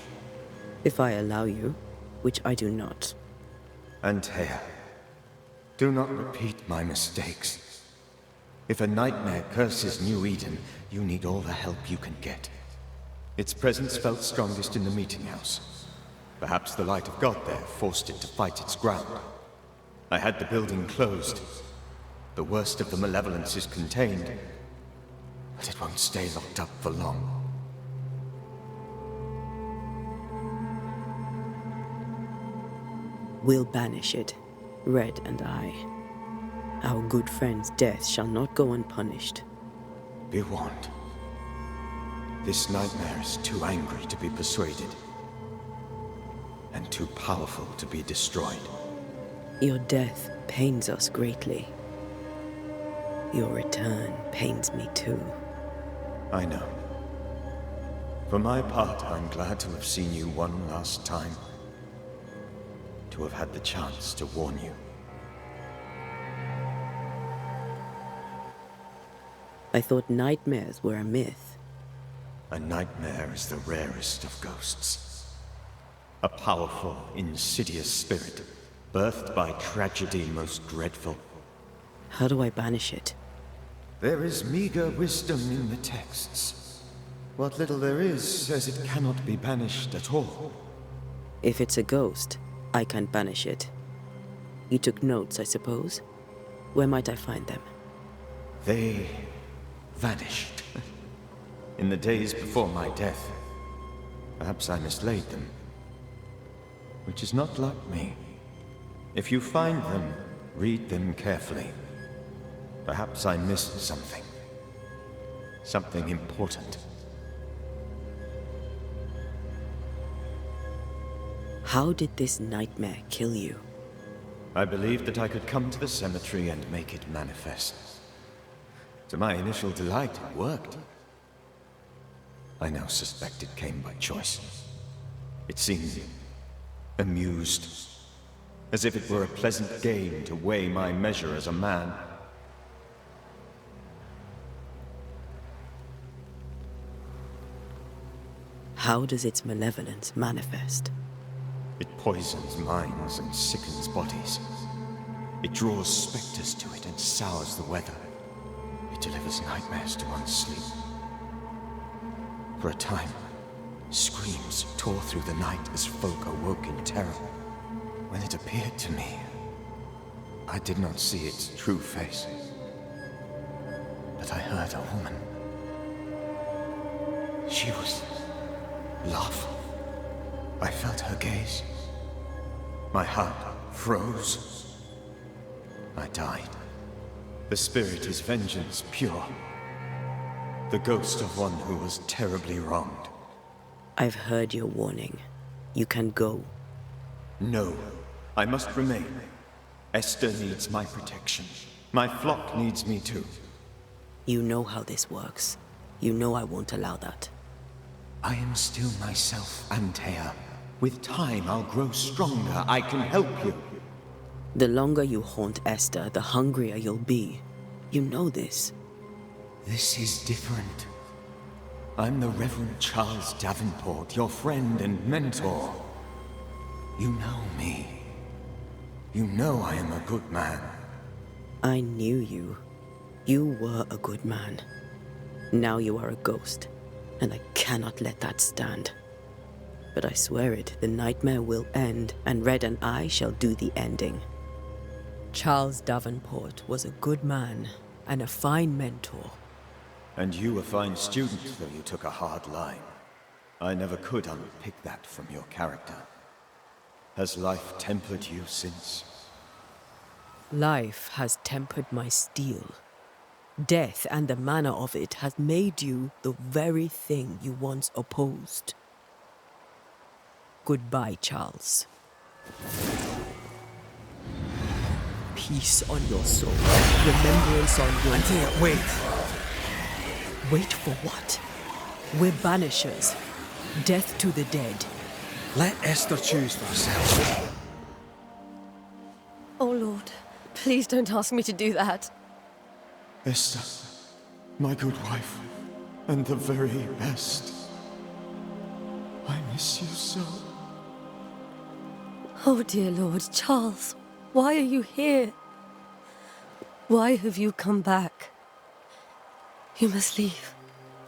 If I allow you, which I do not. Antea, do not repeat my mistakes. If a nightmare curses New Eden, you need all the help you can get. Its presence felt strongest in the meeting house. Perhaps the light of God there forced it to fight its ground. I had the building closed. The worst of the malevolence is contained, but it won't stay locked up for long. We'll banish it, Red and I. Our good friend's death shall not go unpunished. Be warned. This nightmare is too angry to be persuaded, and too powerful to be destroyed. Your death pains us greatly. Your return pains me too. I know. For my part, I'm glad to have seen you one last time. To have had the chance to warn you. I thought nightmares were a myth. A nightmare is the rarest of ghosts. A powerful, insidious spirit, birthed by tragedy most dreadful. How do I banish it? There is meager wisdom in the texts. What little there is says it cannot be banished at all. If it's a ghost, I can't banish it. You took notes, I suppose? Where might I find them? They vanished. In the days before my death. Perhaps I mislaid them. Which is not like me. If you find them, read them carefully. Perhaps I missed something. Something important. How did this nightmare kill you? I believed that I could come to the cemetery and make it manifest. To my initial delight, it worked. I now suspect it came by choice. It seemed amused, as if it were a pleasant game to weigh my measure as a man. How does its malevolence manifest? It poisons minds and sickens bodies. It draws specters to it and sours the weather. It delivers nightmares to one's sleep. For a time, screams tore through the night as folk awoke in terror. When it appeared to me, I did not see its true face. But I heard a woman. She was love. I felt her gaze. My heart froze. I died. The spirit is vengeance pure. The ghost of one who was terribly wronged. I've heard your warning. You can go. No, I must remain. Esther needs my protection. My flock needs me too. You know how this works. You know I won't allow that. I am still myself, Antea. With time, I'll grow stronger. I can help you. The longer you haunt Esther, the hungrier you'll be. You know this. This is different. I'm the Reverend Charles Davenport, your friend and mentor. You know me. You know I am a good man. I knew you. You were a good man. Now you are a ghost, and I cannot let that stand. But I swear it, the nightmare will end, and Red and I shall do the ending. Charles Davenport was a good man and a fine mentor. And you a fine student, though you took a hard line. I never could unpick that from your character. Has life tempered you since? Life has tempered my steel. Death and the manner of it has made you the very thing you once opposed. Goodbye, Charles. Peace on your soul. Remembrance on your... Antea, wait. Wait for what? We're banishers. Death to the dead. Let Esther choose for herself. Oh, Lord, please don't ask me to do that. Esther, my good wife, and the very best. I miss you so. Oh, dear Lord, Charles, why are you here? Why have you come back? You must leave,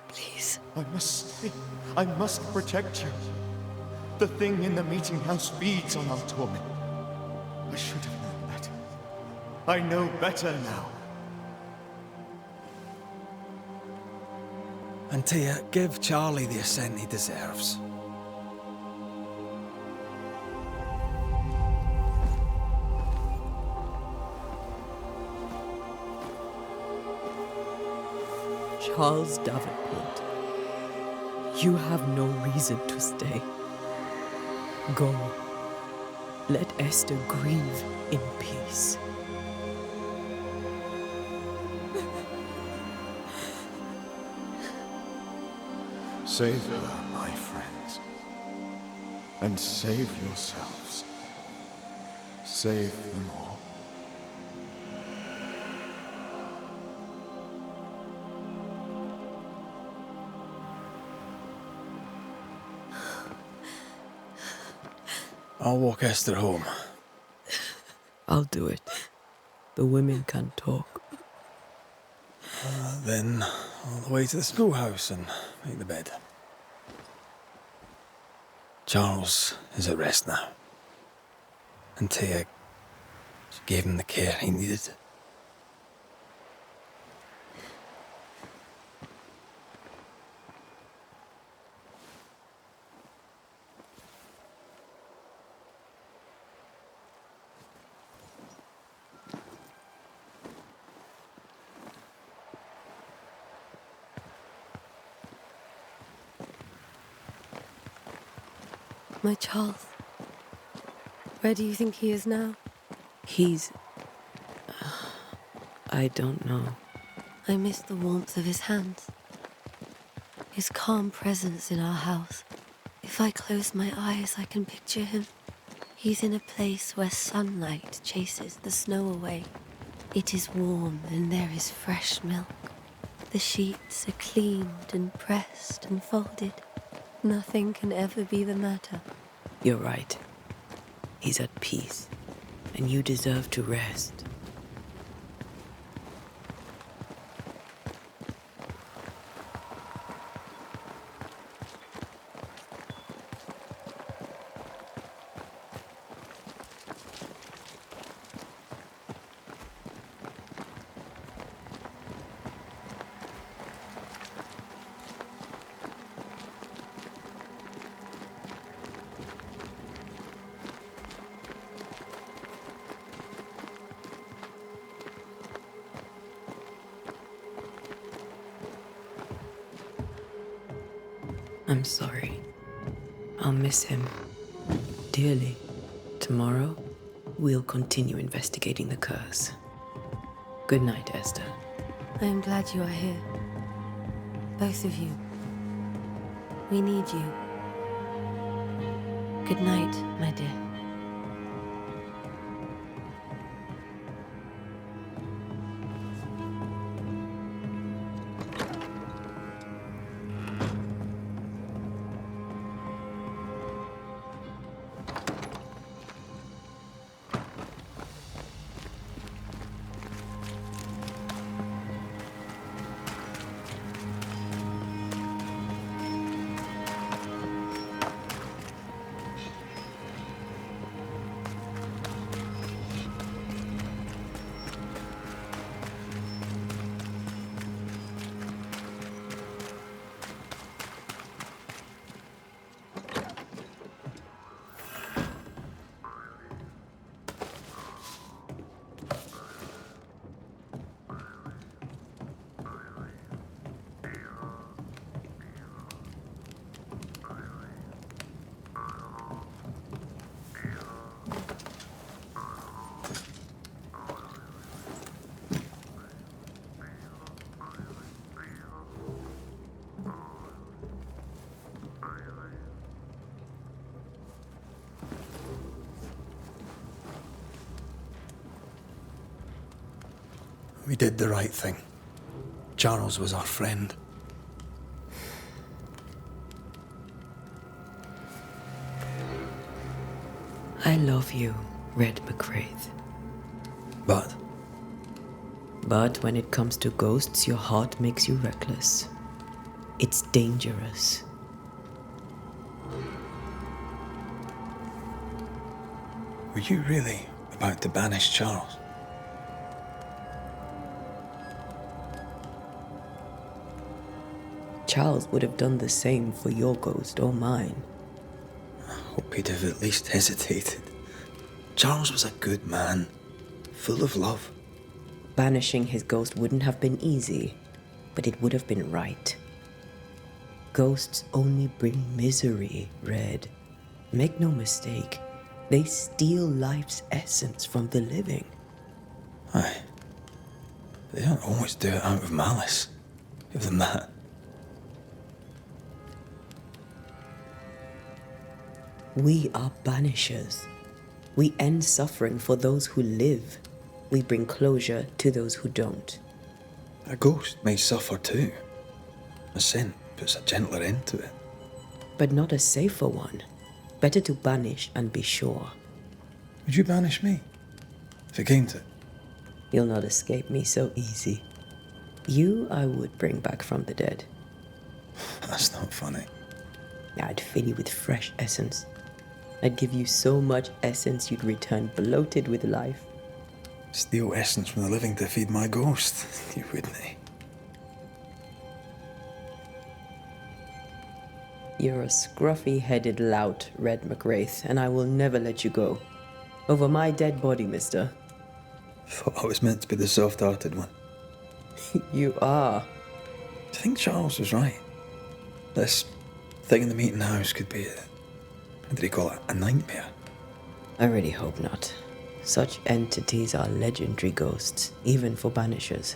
please. I must stay. I must protect you. The thing in the meeting house feeds on our torment. I should have known better. I know better now. Antea, give Charlie the ascent he deserves. Charles Davenport, you have no reason to stay. Go. Let Esther grieve in peace. Save her, my friends. And save yourselves. Save them all. I'll walk Esther home. I'll do it. The women can talk. Then all the way to the schoolhouse and make the bed. Charles is at rest now. Antea gave him the care he needed. My Charles, where do you think he is now? He's... I don't know. I miss the warmth of his hands. His calm presence in our house. If I close my eyes, I can picture him. He's in a place where sunlight chases the snow away. It is warm and there is fresh milk. The sheets are cleaned and pressed and folded. Nothing can ever be the matter. You're right. He's at peace, and you deserve to rest. I'm sorry. I'll miss him dearly. Tomorrow, we'll continue investigating the curse. Good night, Esther. I am glad you are here. Both of you. We need you. Good night, my dear. We did the right thing. Charles was our friend. I love you, Red McWraith. But But when it comes to ghosts, your heart makes you reckless. It's dangerous. were you really about to banish Charles? Charles would have done the same for your ghost or mine. I hope he'd have at least hesitated. Charles was a good man, full of love. Banishing his ghost wouldn't have been easy, but it would have been right. Ghosts only bring misery, Red. Make no mistake, they steal life's essence from the living. Aye. They don't always do it out of malice. Give them that. We are banishers. We end suffering for those who live. We bring closure to those who don't. A ghost may suffer too. A sin puts a gentler end to it. But not a safer one. Better to banish and be sure. Would you banish me? If it came to it? You'll not escape me so easy. You I would bring back from the dead. That's not funny. I'd fill you with fresh essence. I'd give you so much essence you'd return bloated with life. Steal essence from the living to feed my ghost. You wouldn't, eh? You're a scruffy-headed lout, Red McWraith, and I will never let you go. Over my dead body, mister. Thought I was meant to be the soft-hearted one. You are. Do you think Charles was right? This thing in the meeting house could be what did he call it? A nightmare? I really hope not. Such entities are legendary ghosts, even for banishers.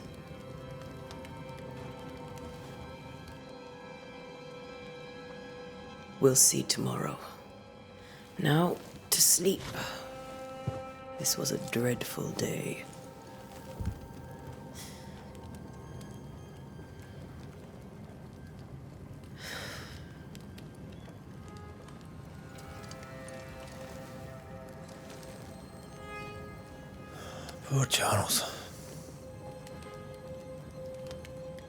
We'll see tomorrow. Now, to sleep. This was a dreadful day. Poor Charles.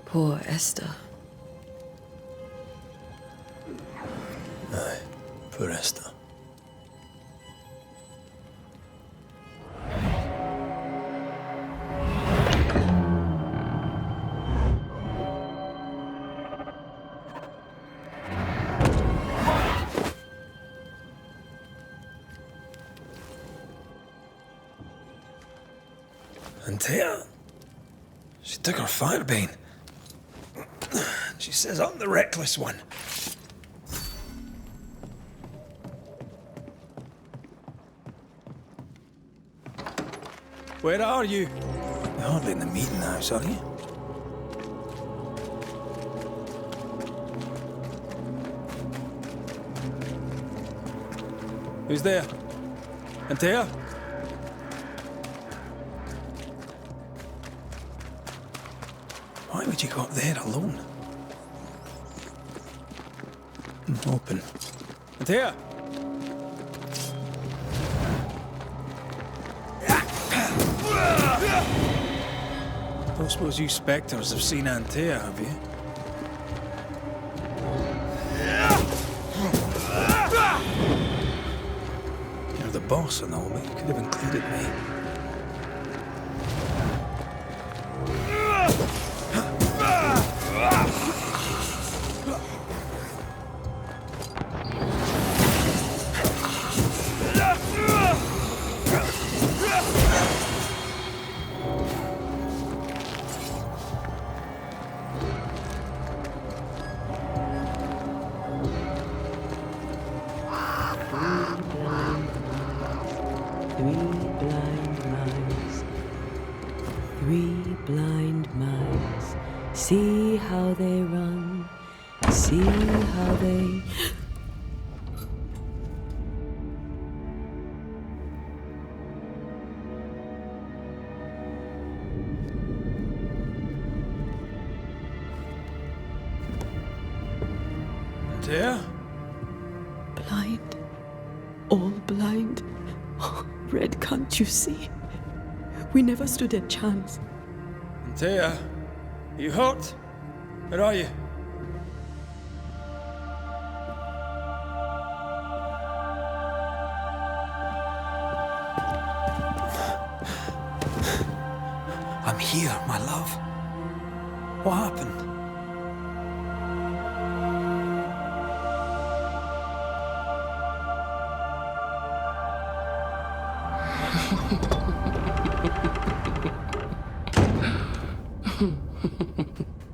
Poor Esther. Aye, poor Esther. Antea, she took her firebane. She says I'm the reckless one. Where are you? You're hardly in the meeting house, are you? Who's there? Antea? Why would you go up there alone? Open. Antea? Don't suppose you spectres have seen Antea, have you? You're the boss and all, but you could have included me. Three blind mice, see how they run, see how they... Antea? Blind, all blind. Oh, Red, can't you see? We never stood a chance. Antea, you hurt? Where are you? I'm here, my love. What happened?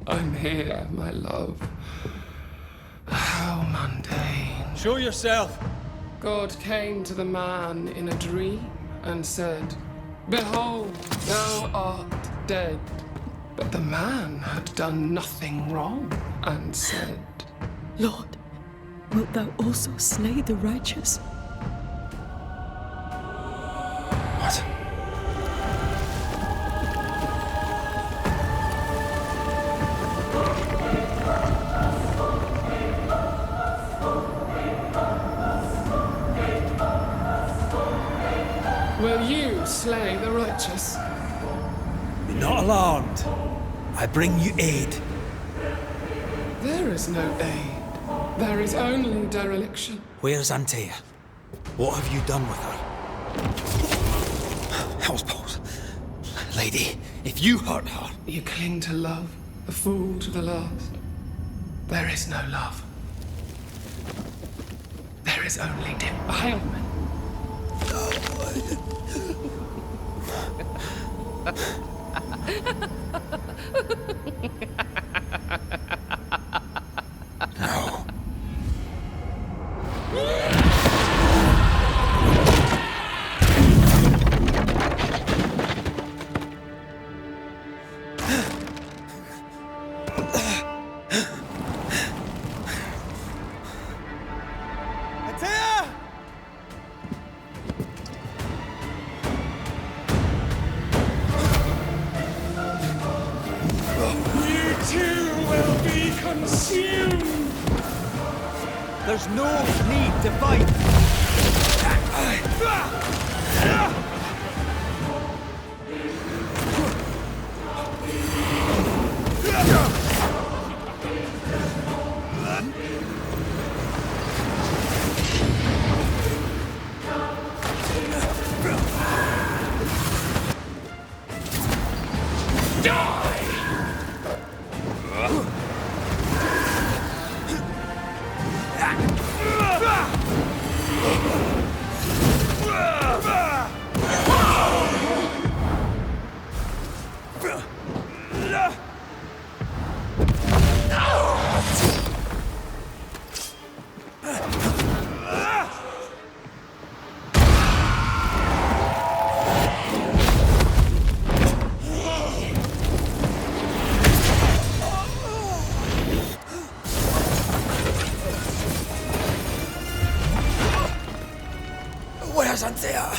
I'm here, my love. How mundane. Show yourself! God came to the man in a dream and said, "Behold, thou art dead." But the man had done nothing wrong and said, Lord, wilt thou also slay the righteous? What? "Will you slay the righteous?" Be not alarmed. I bring you aid. There is no aid. There is only dereliction. Where's Antea? What have you done with her? Hellsballs. Lady, if you hurt her... You cling to love, a fool to the last. There is no love. There is only defilement. No. Antea! You too will be consumed! There's no need to fight! Where's Anthea?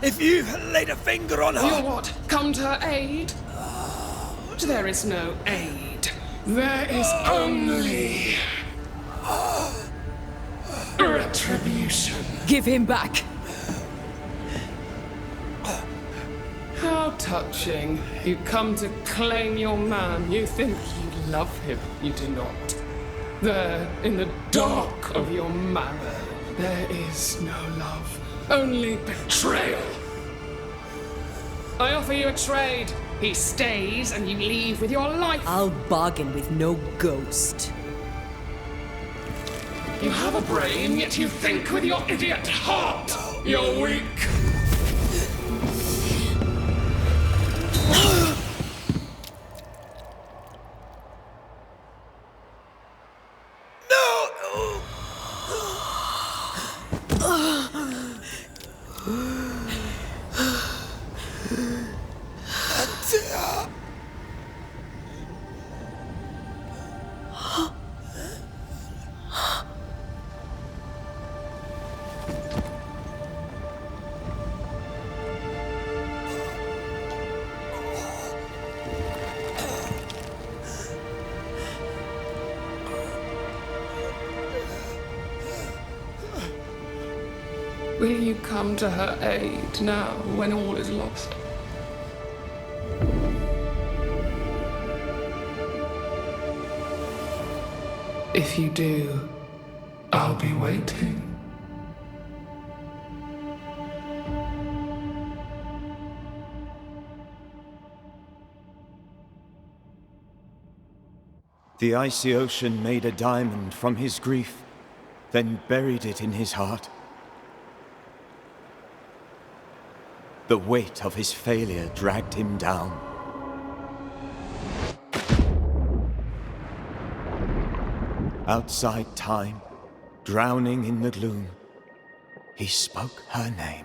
If you laid a finger on her... You what? Come to her aid? There is no aid. There is only... retribution. Give him back. How touching. You come to claim your man. You think you love him. You do not. There, in the dark of your marrow, there is no love. Only betrayal. I offer you a trade. He stays and you leave with your life. I'll bargain with no ghost. You have a brain, yet you think with your idiot heart. You're weak. Will you come to her aid now, when all is lost? If you do, I'll be waiting. The icy ocean made a diamond from his grief, then buried it in his heart. The weight of his failure dragged him down. Outside time, drowning in the gloom, he spoke her name.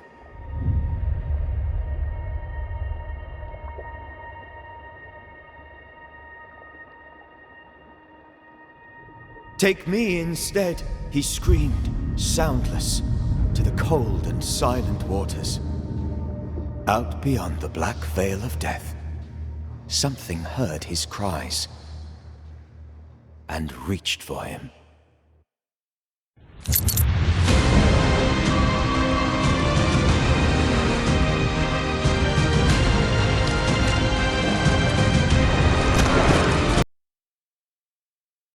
Take me instead, he screamed, soundless, to the cold and silent waters. Out beyond the black veil of death, something heard his cries and reached for him.